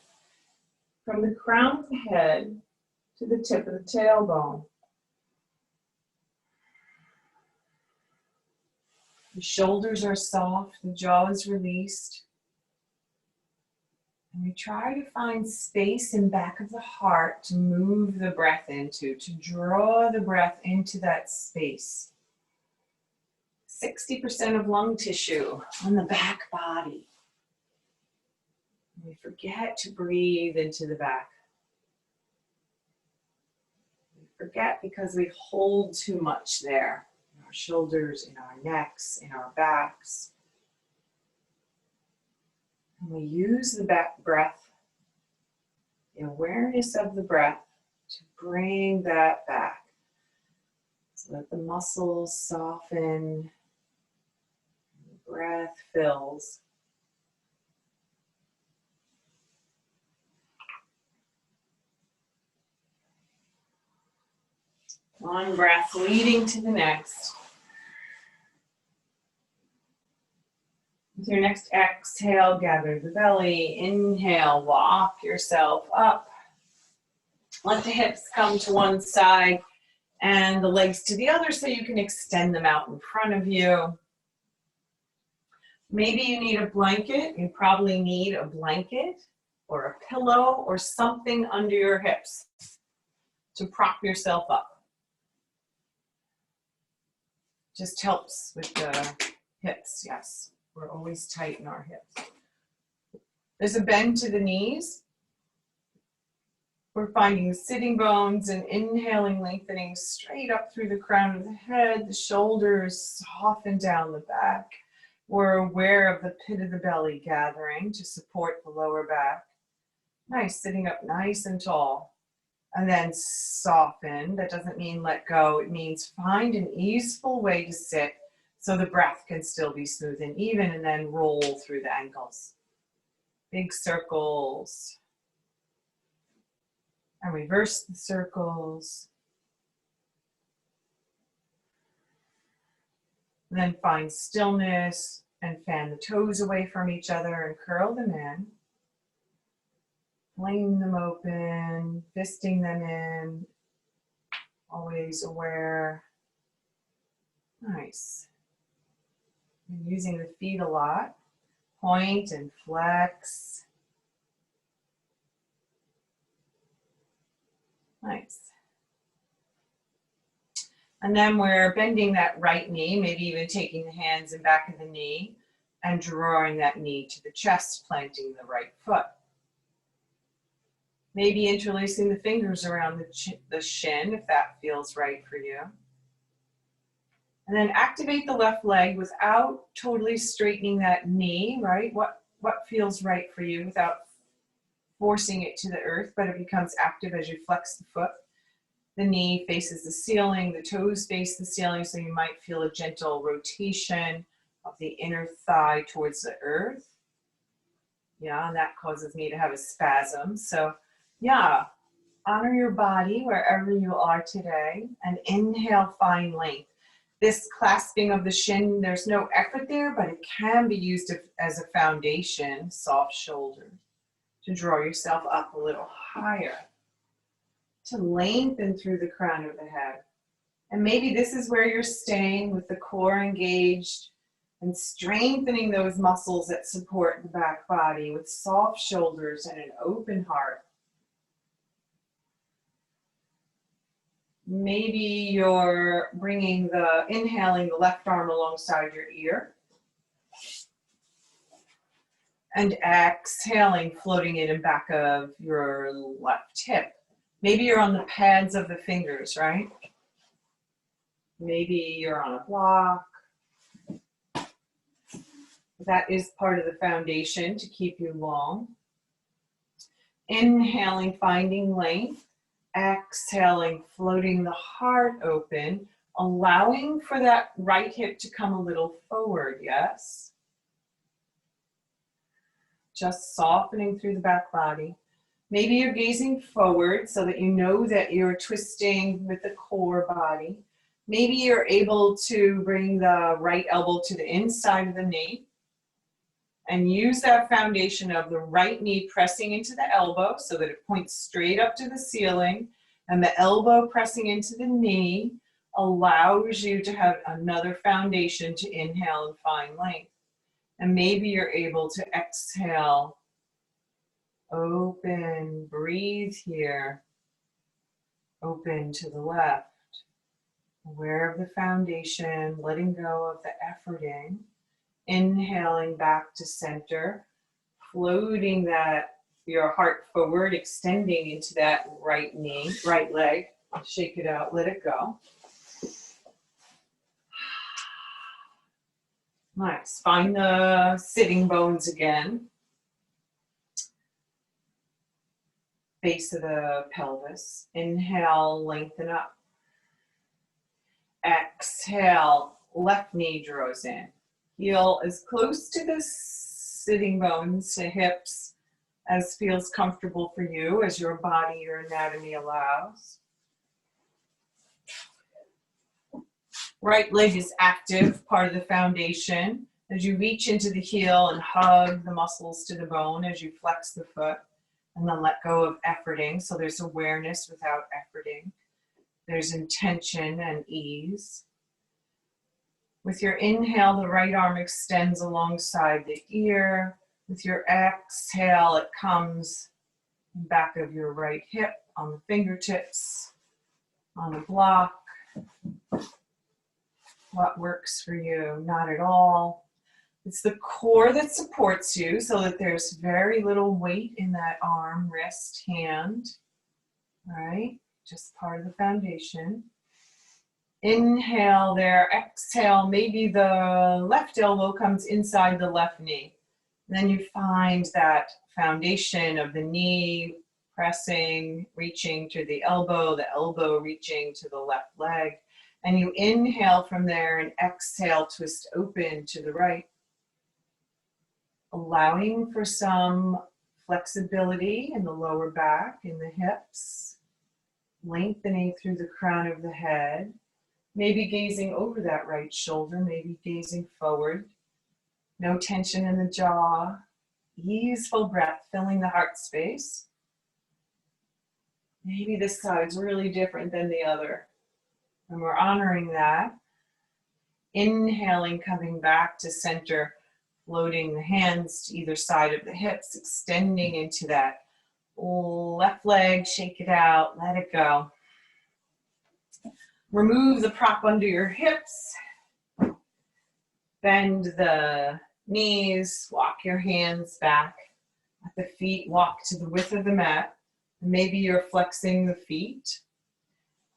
from the crown of the head to the tip of the tailbone. The shoulders are soft, the jaw is released. And we try to find space in back of the heart to move the breath into, to draw the breath into that space. 60% of lung tissue on the back body. We forget to breathe into the back. We forget because we hold too much there, in our shoulders, in our necks, in our backs. And we use the back breath, the awareness of the breath, to bring that back. So that the muscles soften, the breath fills. One breath leading to the next. With your next exhale, gather the belly. Inhale, walk yourself up. Let the hips come to one side and the legs to the other so you can extend them out in front of you. Maybe you need a blanket. You probably need a blanket or a pillow or something under your hips to prop yourself up. Just helps with the hips, yes. We're always tight in our hips. There's a bend to the knees. We're finding the sitting bones and inhaling, lengthening straight up through the crown of the head, the shoulders soften down the back. We're aware of the pit of the belly gathering to support the lower back. Nice, sitting up nice and tall. And then soften. That doesn't mean let go. It means find an easeful way to sit so the breath can still be smooth and even, and then roll through the ankles. Big circles. And reverse the circles. And then find stillness and fan the toes away from each other and curl them in. Fling them open, fisting them in, always aware. Nice. I'm using the feet a lot. Point and flex. Nice. And then we're bending that right knee, maybe even taking the hands in back of the knee and drawing that knee to the chest, planting the right foot. Maybe interlacing the fingers around the shin if that feels right for you. And then activate the left leg without totally straightening that knee, right? What feels right for you without forcing it to the earth, but it becomes active as you flex the foot. The knee faces the ceiling, the toes face the ceiling, so you might feel a gentle rotation of the inner thigh towards the earth. Yeah, and that causes me to have a spasm. So yeah, honor your body wherever you are today and inhale, find length. This clasping of the shin, there's no effort there, but it can be used as a foundation, soft shoulders, to draw yourself up a little higher, to lengthen through the crown of the head. And maybe this is where you're staying with the core engaged and strengthening those muscles that support the back body with soft shoulders and an open heart. Maybe you're inhaling the left arm alongside your ear and exhaling, floating it in back of your left hip. Maybe you're on the pads of the fingers, right? Maybe you're on a block. That is part of the foundation to keep you long. Inhaling, finding length. Exhaling, floating the heart open, allowing for that right hip to come a little forward, yes? Just softening through the back body. Maybe you're gazing forward so that you know that you're twisting with the core body. Maybe you're able to bring the right elbow to the inside of the knee and use that foundation of the right knee pressing into the elbow so that it points straight up to the ceiling, and the elbow pressing into the knee allows you to have another foundation to inhale and find length. And maybe you're able to exhale, open, breathe here, open to the left, Aware of the foundation, letting go of the efforting, inhaling back to center, floating your heart forward, extending into that right knee, right leg. Shake it out, let it go. Nice. Find the sitting bones again. Base of the pelvis. Inhale, lengthen up. Exhale, left knee draws in. Heel as close to the sitting bones, to hips, as feels comfortable for you, as your body, your anatomy allows. Right leg is active, part of the foundation. As you reach into the heel and hug the muscles to the bone as you flex the foot, and then let go of efforting. So there's awareness without efforting. There's intention and ease. With your inhale, the right arm extends alongside the ear. With your exhale, it comes back of your right hip, on the fingertips, on the block. What works for you? Not at all. It's the core that supports you so that there's very little weight in that arm, wrist, hand. All right, just part of the foundation. Inhale there, exhale, maybe the left elbow comes inside the left knee. Then you find that foundation of the knee pressing, reaching to the elbow reaching to the left leg. And you inhale from there and exhale, twist open to the right. Allowing for some flexibility in the lower back, in the hips. Lengthening through the crown of the head. Maybe gazing over that right shoulder, maybe gazing forward. No tension in the jaw. Easeful breath, filling the heart space. Maybe this side's really different than the other. And we're honoring that. Inhaling, coming back to center, floating the hands to either side of the hips, extending into that left leg, shake it out, let it go. Remove the prop under your hips. Bend the knees, walk your hands back. Let the feet walk to the width of the mat. Maybe you're flexing the feet.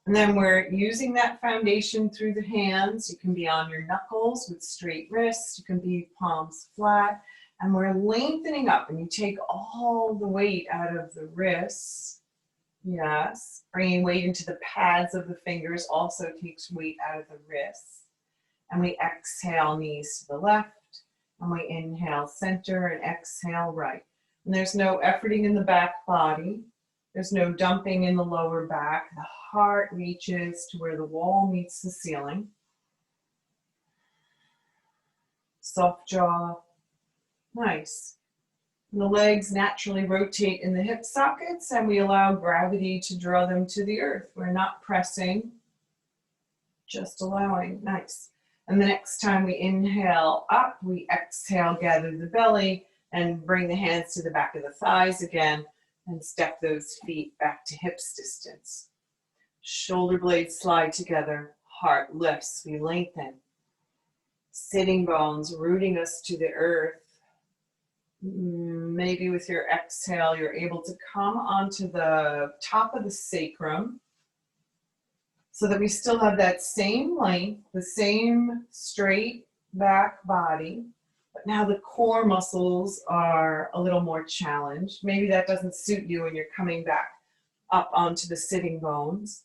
And then we're using that foundation through the hands. You can be on your knuckles with straight wrists. You can be palms flat. And we're lengthening up. And you take all the weight out of the wrists. Yes. Bringing weight into the pads of the fingers also takes weight out of the wrists. And we exhale, knees to the left. And we inhale center and exhale right. And there's no efforting in the back body. There's no dumping in the lower back. The heart reaches to where the wall meets the ceiling. Soft jaw. Nice. And the legs naturally rotate in the hip sockets, and we allow gravity to draw them to the earth. We're not pressing, just allowing. Nice. And the next time we inhale up, we exhale, gather the belly, and bring the hands to the back of the thighs again, and step those feet back to hips distance. Shoulder blades slide together, heart lifts, we lengthen. Sitting bones rooting us to the earth. Maybe with your exhale, you're able to come onto the top of the sacrum so that we still have that same length, the same straight back body, but now the core muscles are a little more challenged. Maybe that doesn't suit you and you're coming back up onto the sitting bones.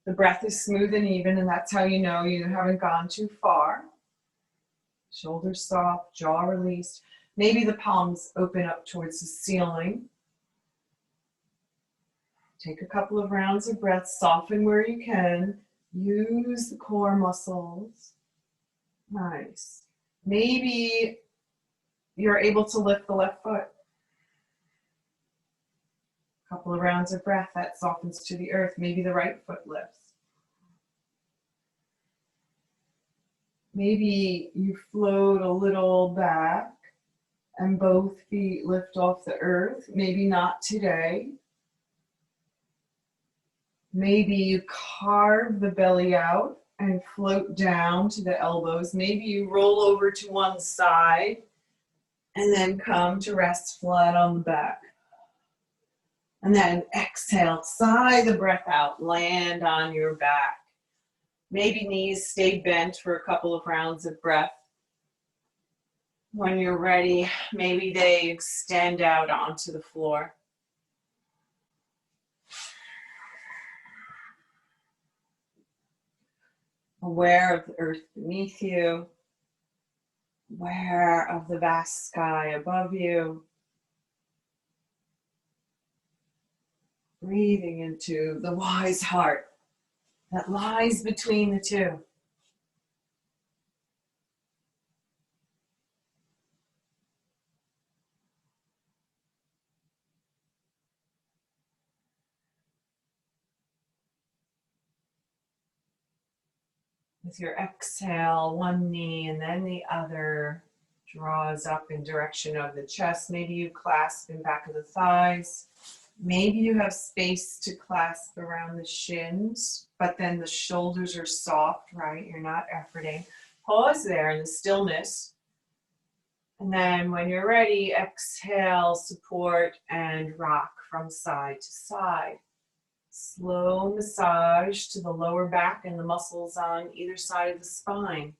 The breath is smooth and even, and that's how you know you haven't gone too far. Shoulders soft, jaw released. Maybe the palms open up towards the ceiling. Take a couple of rounds of breath, soften where you can. Use the core muscles. Nice. Maybe you're able to lift the left foot. A couple of rounds of breath, that softens to the earth. Maybe the right foot lifts. Maybe you float a little back and both feet lift off the earth. Maybe not today. Maybe you carve the belly out and float down to the elbows. Maybe you roll over to one side and then come to rest flat on the back. And then exhale, sigh the breath out, land on your back. Maybe knees stay bent for a couple of rounds of breath. When you're ready, maybe they extend out onto the floor. Aware of the earth beneath you, aware of the vast sky above you. Breathing into the wise heart that lies between the two. With your exhale, one knee and then the other draws up in direction of the chest. Maybe you clasp in back of the thighs. Maybe you have space to clasp around the shins, but then the shoulders are soft, right? You're not efforting. Pause there in the stillness. And then when you're ready, exhale, support, and rock from side to side. Slow massage to the lower back and the muscles on either side of the spine.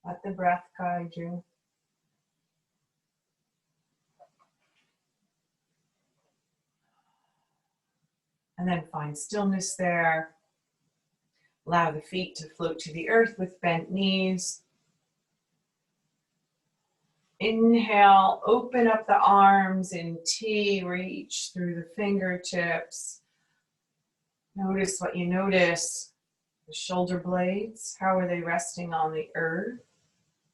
Let the breath guide you. And then find stillness there. Allow the feet to float to the earth with bent knees. Inhale, open up the arms in T, reach through the fingertips. Notice what you notice. The shoulder blades, how are they resting on the earth?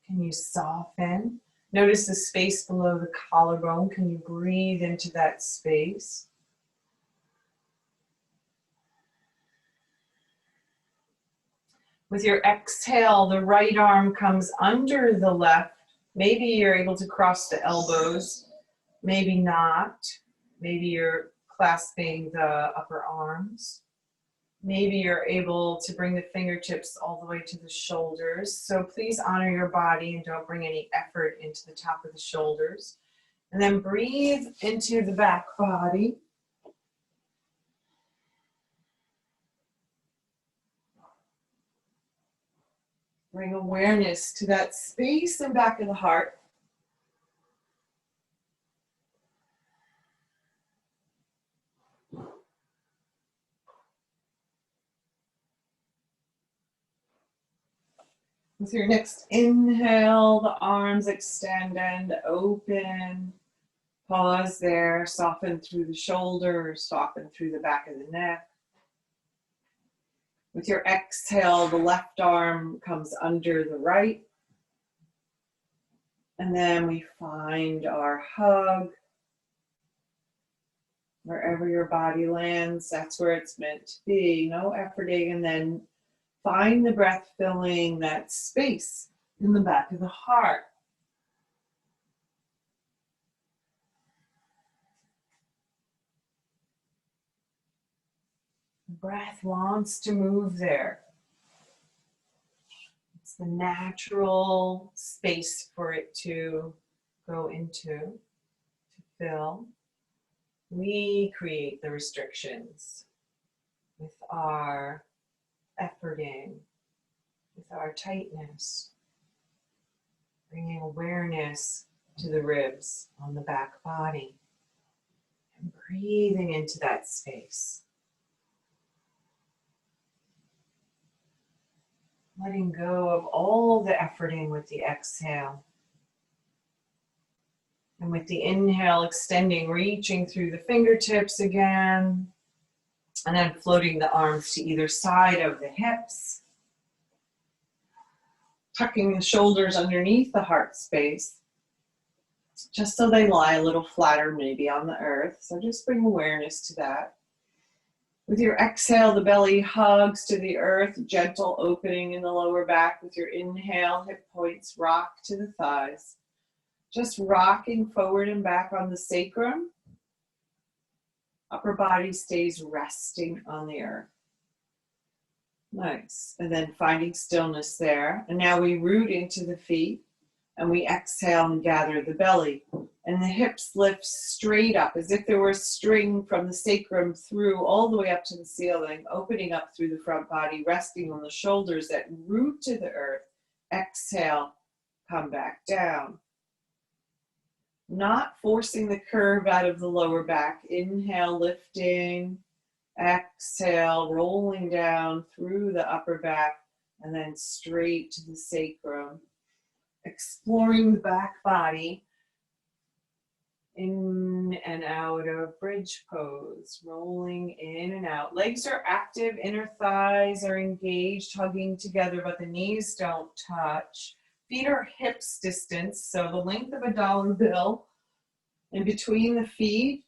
Can you soften? Notice the space below the collarbone. Can you breathe into that space? With your exhale, the right arm comes under the left. Maybe you're able to cross the elbows, maybe not. Maybe you're clasping the upper arms. Maybe you're able to bring the fingertips all the way to the shoulders. So please honor your body and don't bring any effort into the top of the shoulders. And then breathe into the back body. Bring awareness to that space in back of the heart. With your next inhale, the arms extend and open. Pause there, soften through the shoulders, soften through the back of the neck. With your exhale, the left arm comes under the right. And then we find our hug. Wherever your body lands, that's where it's meant to be. No efforting. And then find the breath filling that space in the back of the heart. The breath wants to move there. It's the natural space for it to go into, to fill. We create the restrictions with our efforting, with our tightness, bringing awareness to the ribs on the back body and breathing into that space. Letting go of all the efforting with the exhale. And with the inhale, extending, reaching through the fingertips again. And then floating the arms to either side of the hips. Tucking the shoulders underneath the heart space. Just so they lie a little flatter maybe on the earth. So just bring awareness to that. With your exhale, the belly hugs to the earth, gentle opening in the lower back. With your inhale, hip points rock to the thighs. Just rocking forward and back on the sacrum. Upper body stays resting on the earth. Nice. And then finding stillness there. And now we root into the feet and we exhale and gather the belly. And the hips lift straight up as if there were a string from the sacrum through all the way up to the ceiling, opening up through the front body, resting on the shoulders that root to the earth. Exhale, come back down. Not forcing the curve out of the lower back. Inhale, lifting. Exhale, rolling down through the upper back and then straight to the sacrum. Exploring the back body. In and out of bridge pose. Rolling in and out. Legs are active, inner thighs are engaged, hugging together, but the knees don't touch. Feet are hips distance, so the length of a dollar bill in between the feet.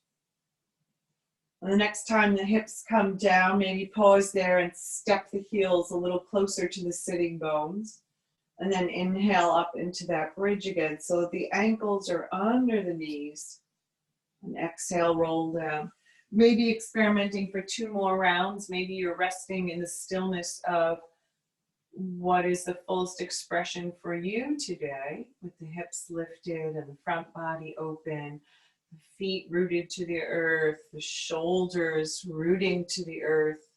And the next time the hips come down, maybe pause there and step the heels a little closer to the sitting bones. And then inhale up into that bridge again so that the ankles are under the knees. And exhale, roll down. Maybe experimenting for 2 more rounds. Maybe you're resting in the stillness of what is the fullest expression for you today, with the hips lifted and the front body open. The feet rooted to the earth, the shoulders rooting to the earth,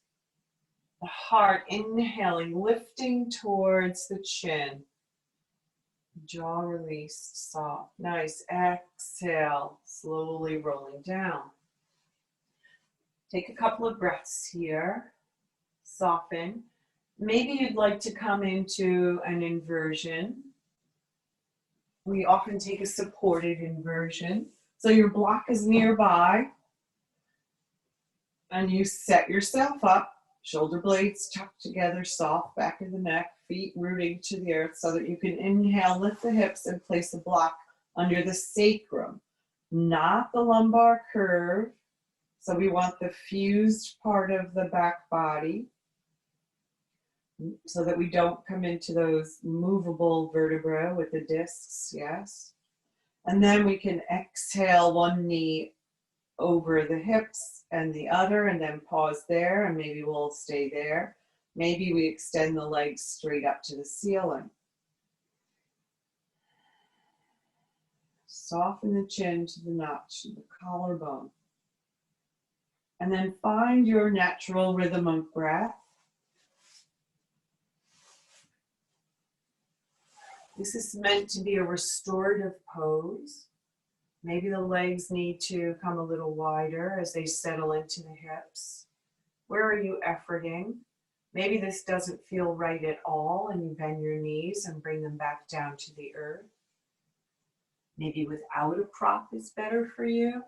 the heart inhaling, lifting towards the chin, jaw released, soft. Nice. Exhale, slowly rolling down. Take a couple of breaths here, soften. Maybe you'd like to come into an inversion. We often take a supported inversion. So your block is nearby and you set yourself up, shoulder blades tucked together, soft back of the neck, feet rooting to the earth so that you can inhale, lift the hips and place a block under the sacrum, not the lumbar curve. So we want the fused part of the back body so that we don't come into those movable vertebrae with the discs, yes. And then we can exhale one knee over the hips and the other, and then pause there, and maybe we'll stay there. Maybe we extend the legs straight up to the ceiling. Soften the chin to the notch, the collarbone. And then find your natural rhythm of breath. This is meant to be a restorative pose. Maybe the legs need to come a little wider as they settle into the hips. Where are you efforting? Maybe this doesn't feel right at all and you bend your knees and bring them back down to the earth. Maybe without a prop is better for you.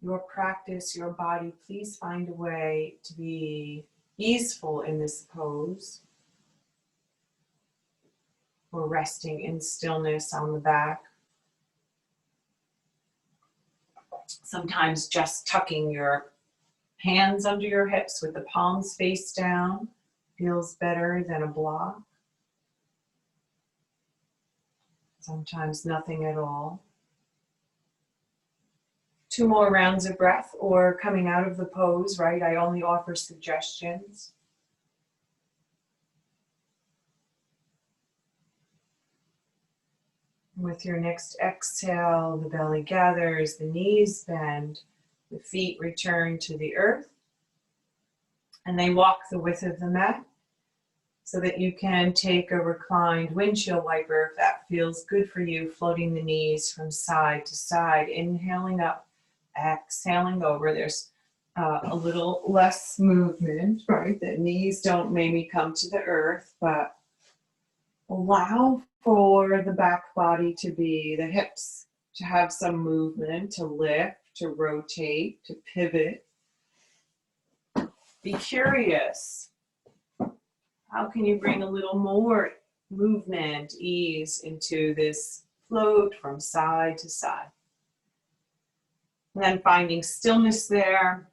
Your practice, your body, please find a way to be easeful in this pose. We're resting in stillness on the back. Sometimes just tucking your hands under your hips with the palms face down feels better than a block. Sometimes nothing at all. 2 more rounds of breath or coming out of the pose, right? I only offer suggestions. With your next exhale, the belly gathers, the knees bend, the feet return to the earth, and they walk the width of the mat so that you can take a reclined windshield wiper if that feels good for you, floating the knees from side to side, inhaling up, exhaling over. There's a little less movement, right? The knees don't maybe come to the earth, but allow for the back body to be, the hips to have some movement, to lift, to rotate, to pivot. Be curious. How can you bring a little more movement, ease into this float from side to side? And then finding stillness there.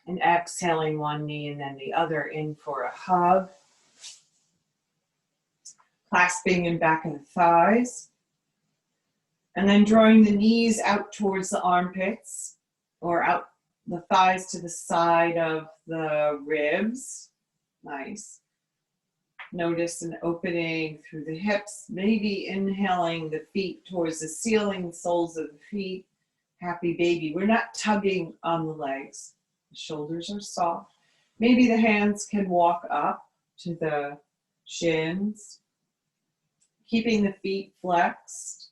And exhaling one knee and then the other in for a hug. Clasping in back of the thighs. And then drawing the knees out towards the armpits or out the thighs to the side of the ribs. Nice. Notice an opening through the hips, maybe inhaling the feet towards the ceiling, soles of the feet. Happy baby. We're not tugging on the legs. The shoulders are soft. Maybe the hands can walk up to the shins, keeping the feet flexed.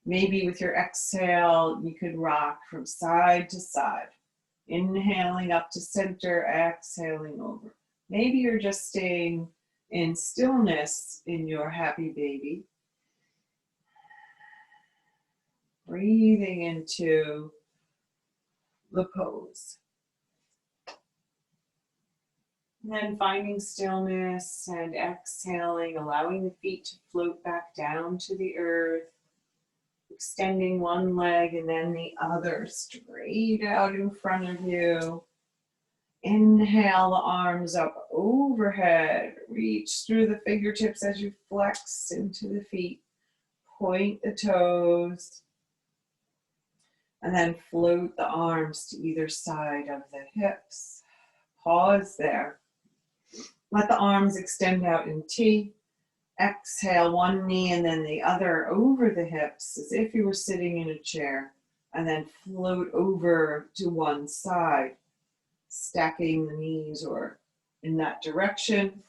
Maybe with your exhale, you could rock from side to side. Inhaling up to center, exhaling over. Maybe you're just staying in stillness in your happy baby. Breathing into the pose. And then finding stillness and exhaling, allowing the feet to float back down to the earth. Extending one leg and then the other straight out in front of you. Inhale the arms up overhead. Reach through the fingertips as you flex into the feet. Point the toes. And then float the arms to either side of the hips. Pause there. Let the arms extend out in T. Exhale one knee and then the other over the hips as if you were sitting in a chair. And then float over to one side, stacking the knees or in that direction.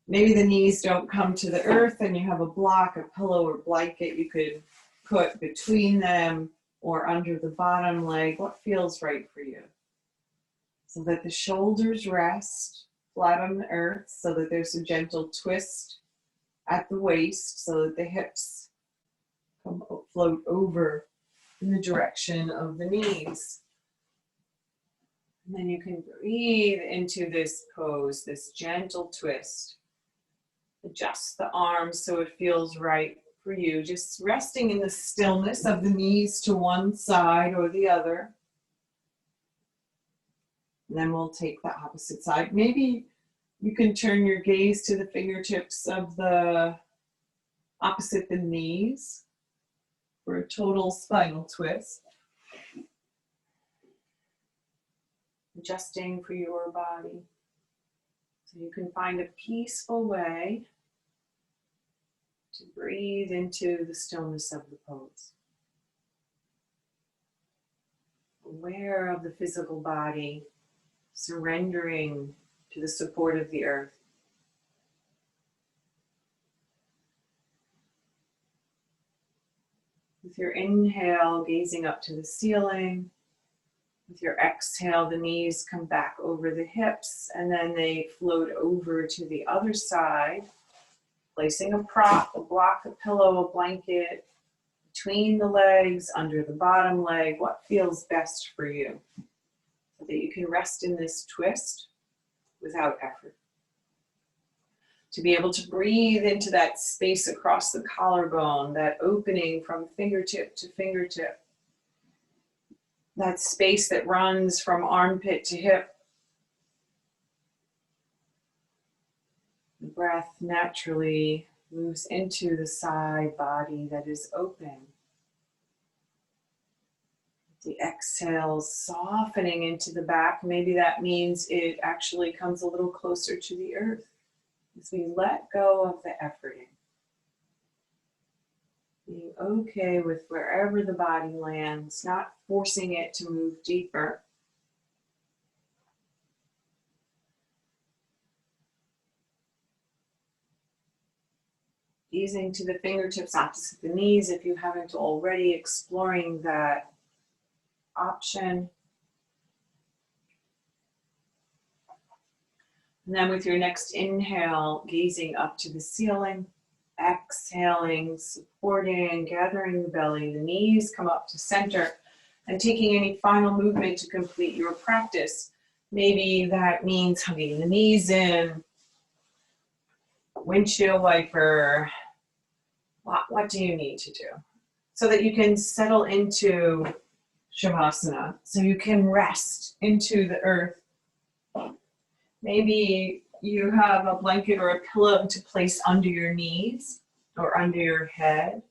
Maybe the knees don't come to the earth and you have a block, a pillow or blanket you could put between them or under the bottom leg. What feels right for you? So that the shoulders rest flat on the earth, so that there's a gentle twist at the waist, so that the hips float over in the direction of the knees. And then you can breathe into this pose, this gentle twist. Adjust the arms so it feels right for you. Just resting in the stillness of the knees to one side or the other. And then we'll take the opposite side. Maybe you can turn your gaze to the fingertips of the opposite the knees for a total spinal twist. Adjusting for your body. So you can find a peaceful way to breathe into the stillness of the pose. Aware of the physical body, surrendering to the support of the earth. With your inhale, gazing up to the ceiling. With your exhale, the knees come back over the hips and then they float over to the other side, placing a prop, a block, a pillow, a blanket between the legs, under the bottom leg. What feels best for you? So that you can rest in this twist without effort. To be able to breathe into that space across the collarbone, that opening from fingertip to fingertip, that space that runs from armpit to hip. The breath naturally moves into the side body that is open. The exhale softening into the back. Maybe that means it actually comes a little closer to the earth as we let go of the efforting. Being okay with wherever the body lands, not forcing it to move deeper. Easing to the fingertips opposite the knees if you haven't already, exploring that option. And then with your next inhale, gazing up to the ceiling, exhaling, supporting, gathering the belly, the knees come up to center, and taking any final movement to complete your practice. Maybe that means hugging the knees in, windshield wiper. What do you need to do? So that you can settle into Shavasana, so you can rest into the earth. Maybe you have a blanket or a pillow to place under your knees or under your head.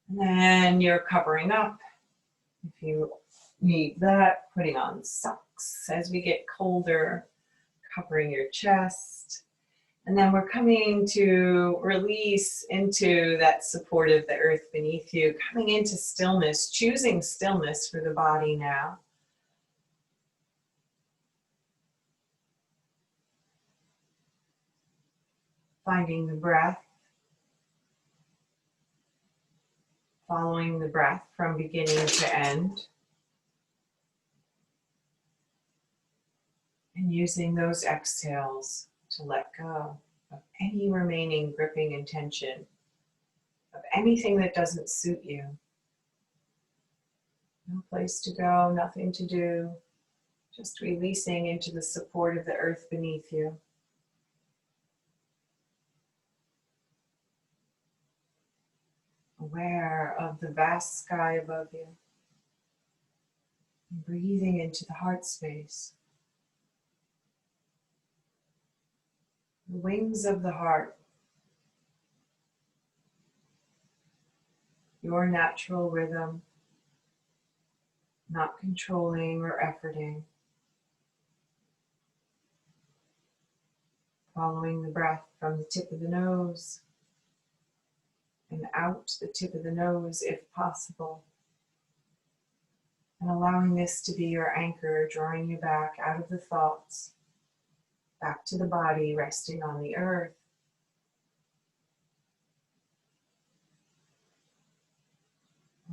And then you're covering up if you need that, putting on socks as we get colder, covering your chest. And then we're coming to release into that support of the earth beneath you, coming into stillness, choosing stillness for the body now. Finding the breath, following the breath from beginning to end, and using those exhales to let go of any remaining gripping intention, of anything that doesn't suit you. No place to go, nothing to do, just releasing into the support of the earth beneath you. Aware of the vast sky above you. And breathing into the heart space. The wings of the heart. Your natural rhythm. Not controlling or efforting. Following the breath from the tip of the nose and out the tip of the nose if possible. And allowing this to be your anchor, drawing you back out of the thoughts, back to the body, resting on the earth.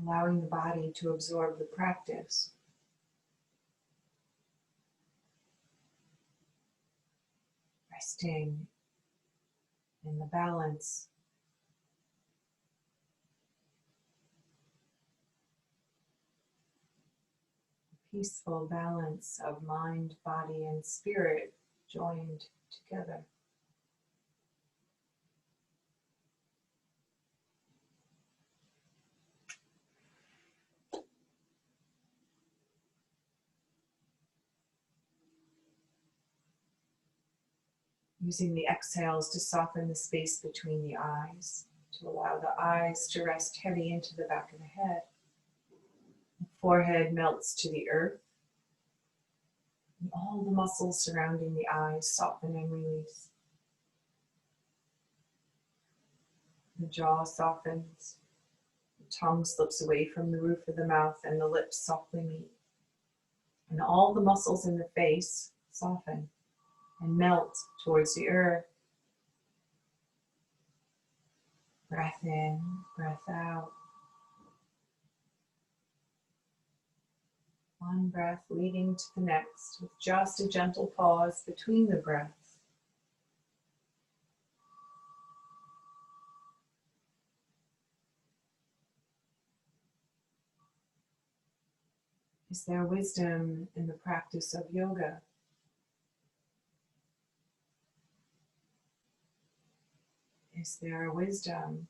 Allowing the body to absorb the practice. Resting in the balance. The peaceful balance of mind, body, and spirit joined together. Using the exhales to soften the space between the eyes, to allow the eyes to rest heavy into the back of the head. The forehead melts to the earth. And all the muscles surrounding the eyes soften and release. The jaw softens. The tongue slips away from the roof of the mouth and the lips softly meet. And all the muscles in the face soften and melt towards the earth. Breath in, breath out. One breath leading to the next with just a gentle pause between the breaths. Is there wisdom in the practice of yoga? Is there a wisdom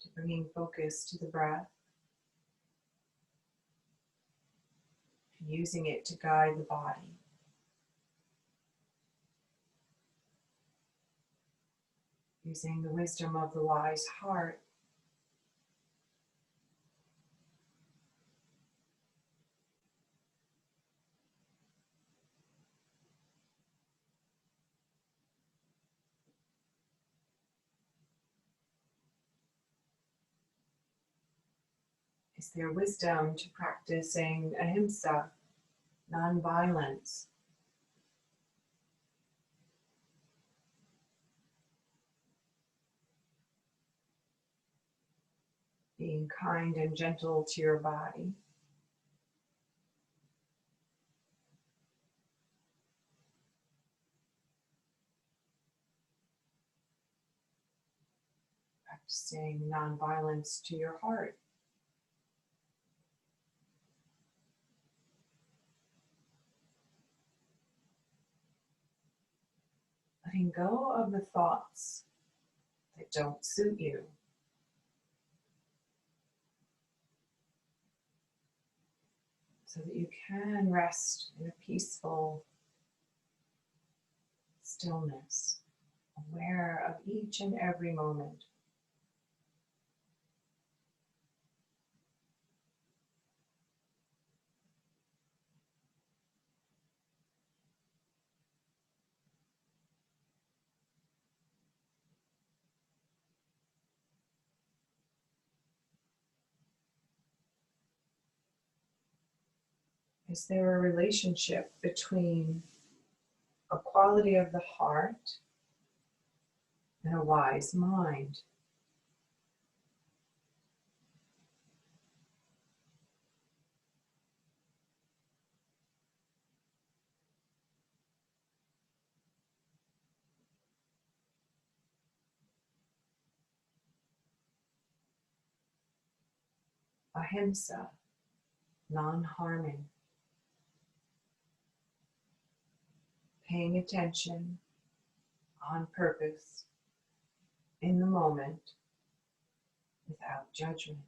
to bringing focus to the breath, to using it to guide the body? Using the wisdom of the wise heart is there wisdom to practicing ahimsa, non-violence? Being kind and gentle to your body. Practicing non-violence to your heart. Letting go of the thoughts that don't suit you. So that you can rest in a peaceful stillness, aware of each and every moment. Is there a relationship between a quality of the heart and a wise mind? Ahimsa, non-harming, paying attention on purpose, in the moment, without judgment.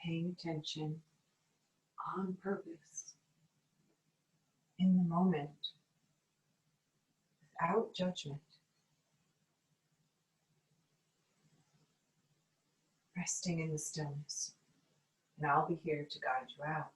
Paying attention on purpose, in the moment, without judgment. Resting in the stillness. And I'll be here to guide you out.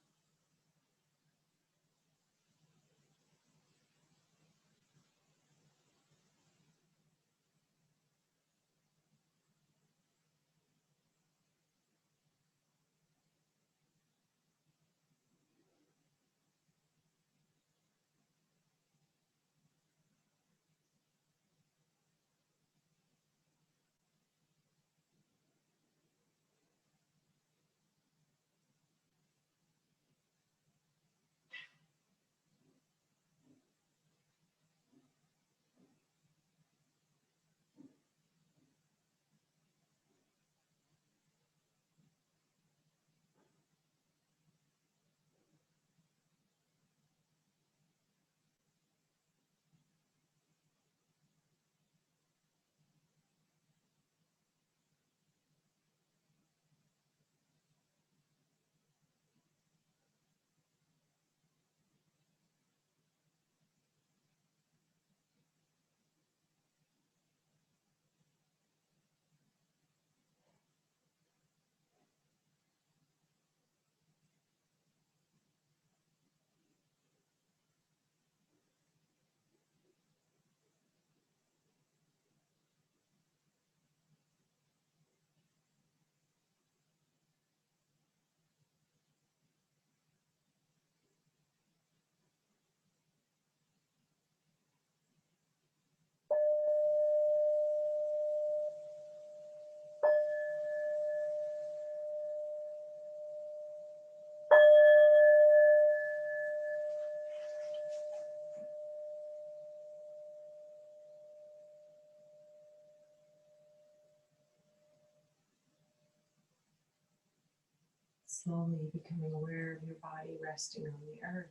Slowly becoming aware of your body resting on the earth.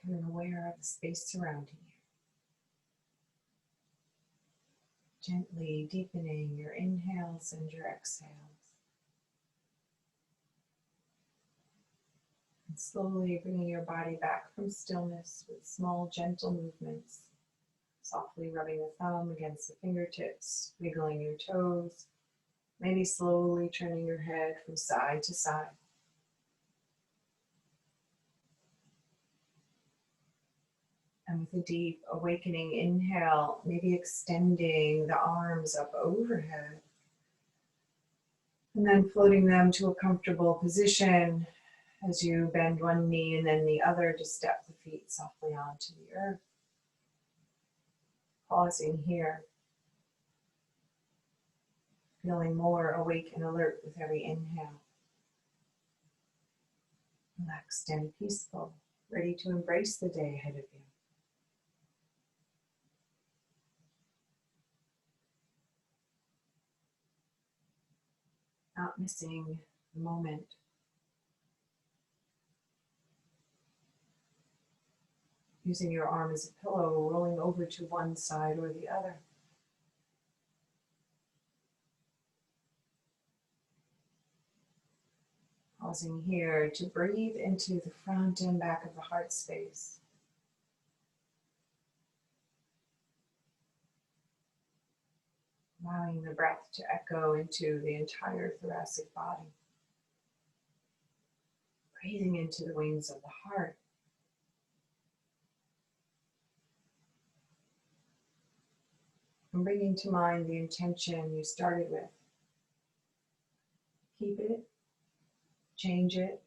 Becoming aware of the space surrounding you. Gently deepening your inhales and your exhales. And slowly bringing your body back from stillness with small, gentle movements. Softly rubbing the thumb against the fingertips, wiggling your toes. Maybe slowly turning your head from side to side. And with a deep awakening inhale, maybe extending the arms up overhead. And then floating them to a comfortable position as you bend one knee and then the other to step the feet softly onto the earth. Pausing here. Feeling more awake and alert with every inhale. Relaxed and peaceful, ready to embrace the day ahead of you. Not missing the moment. Using your arm as a pillow, rolling over to one side or the other. Pausing here to breathe into the front and back of the heart space. Allowing the breath to echo into the entire thoracic body. Breathing into the wings of the heart. And bringing to mind the intention you started with. Keep it, change it,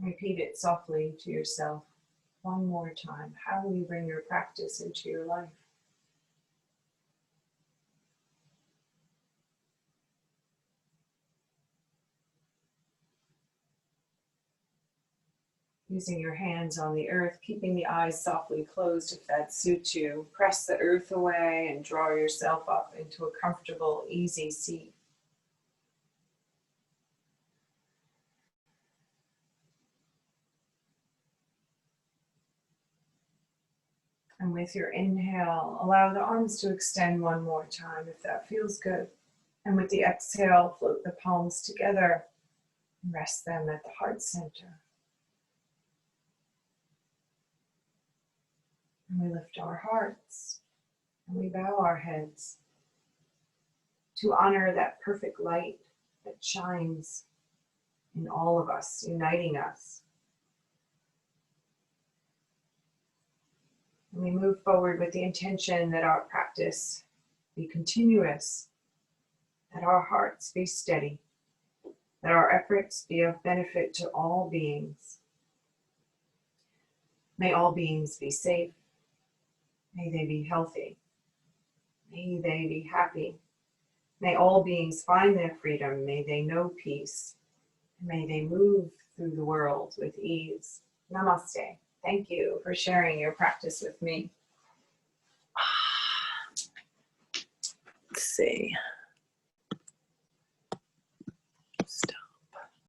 repeat it softly to yourself one more time. How will you bring your practice into your life? Using your hands on the earth, keeping the eyes softly closed if that suits you. Press the earth away and draw yourself up into a comfortable, easy seat. And with your inhale, allow the arms to extend one more time if that feels good. And with the exhale, float the palms together and rest them at the heart center. And we lift our hearts and we bow our heads to honor that perfect light that shines in all of us, uniting us. And we move forward with the intention that our practice be continuous, that our hearts be steady, that our efforts be of benefit to all beings. May all beings be safe. May they be healthy. May they be happy. May all beings find their freedom. May they know peace. May they move through the world with ease. Namaste. Thank you for sharing your practice with me. Let's see.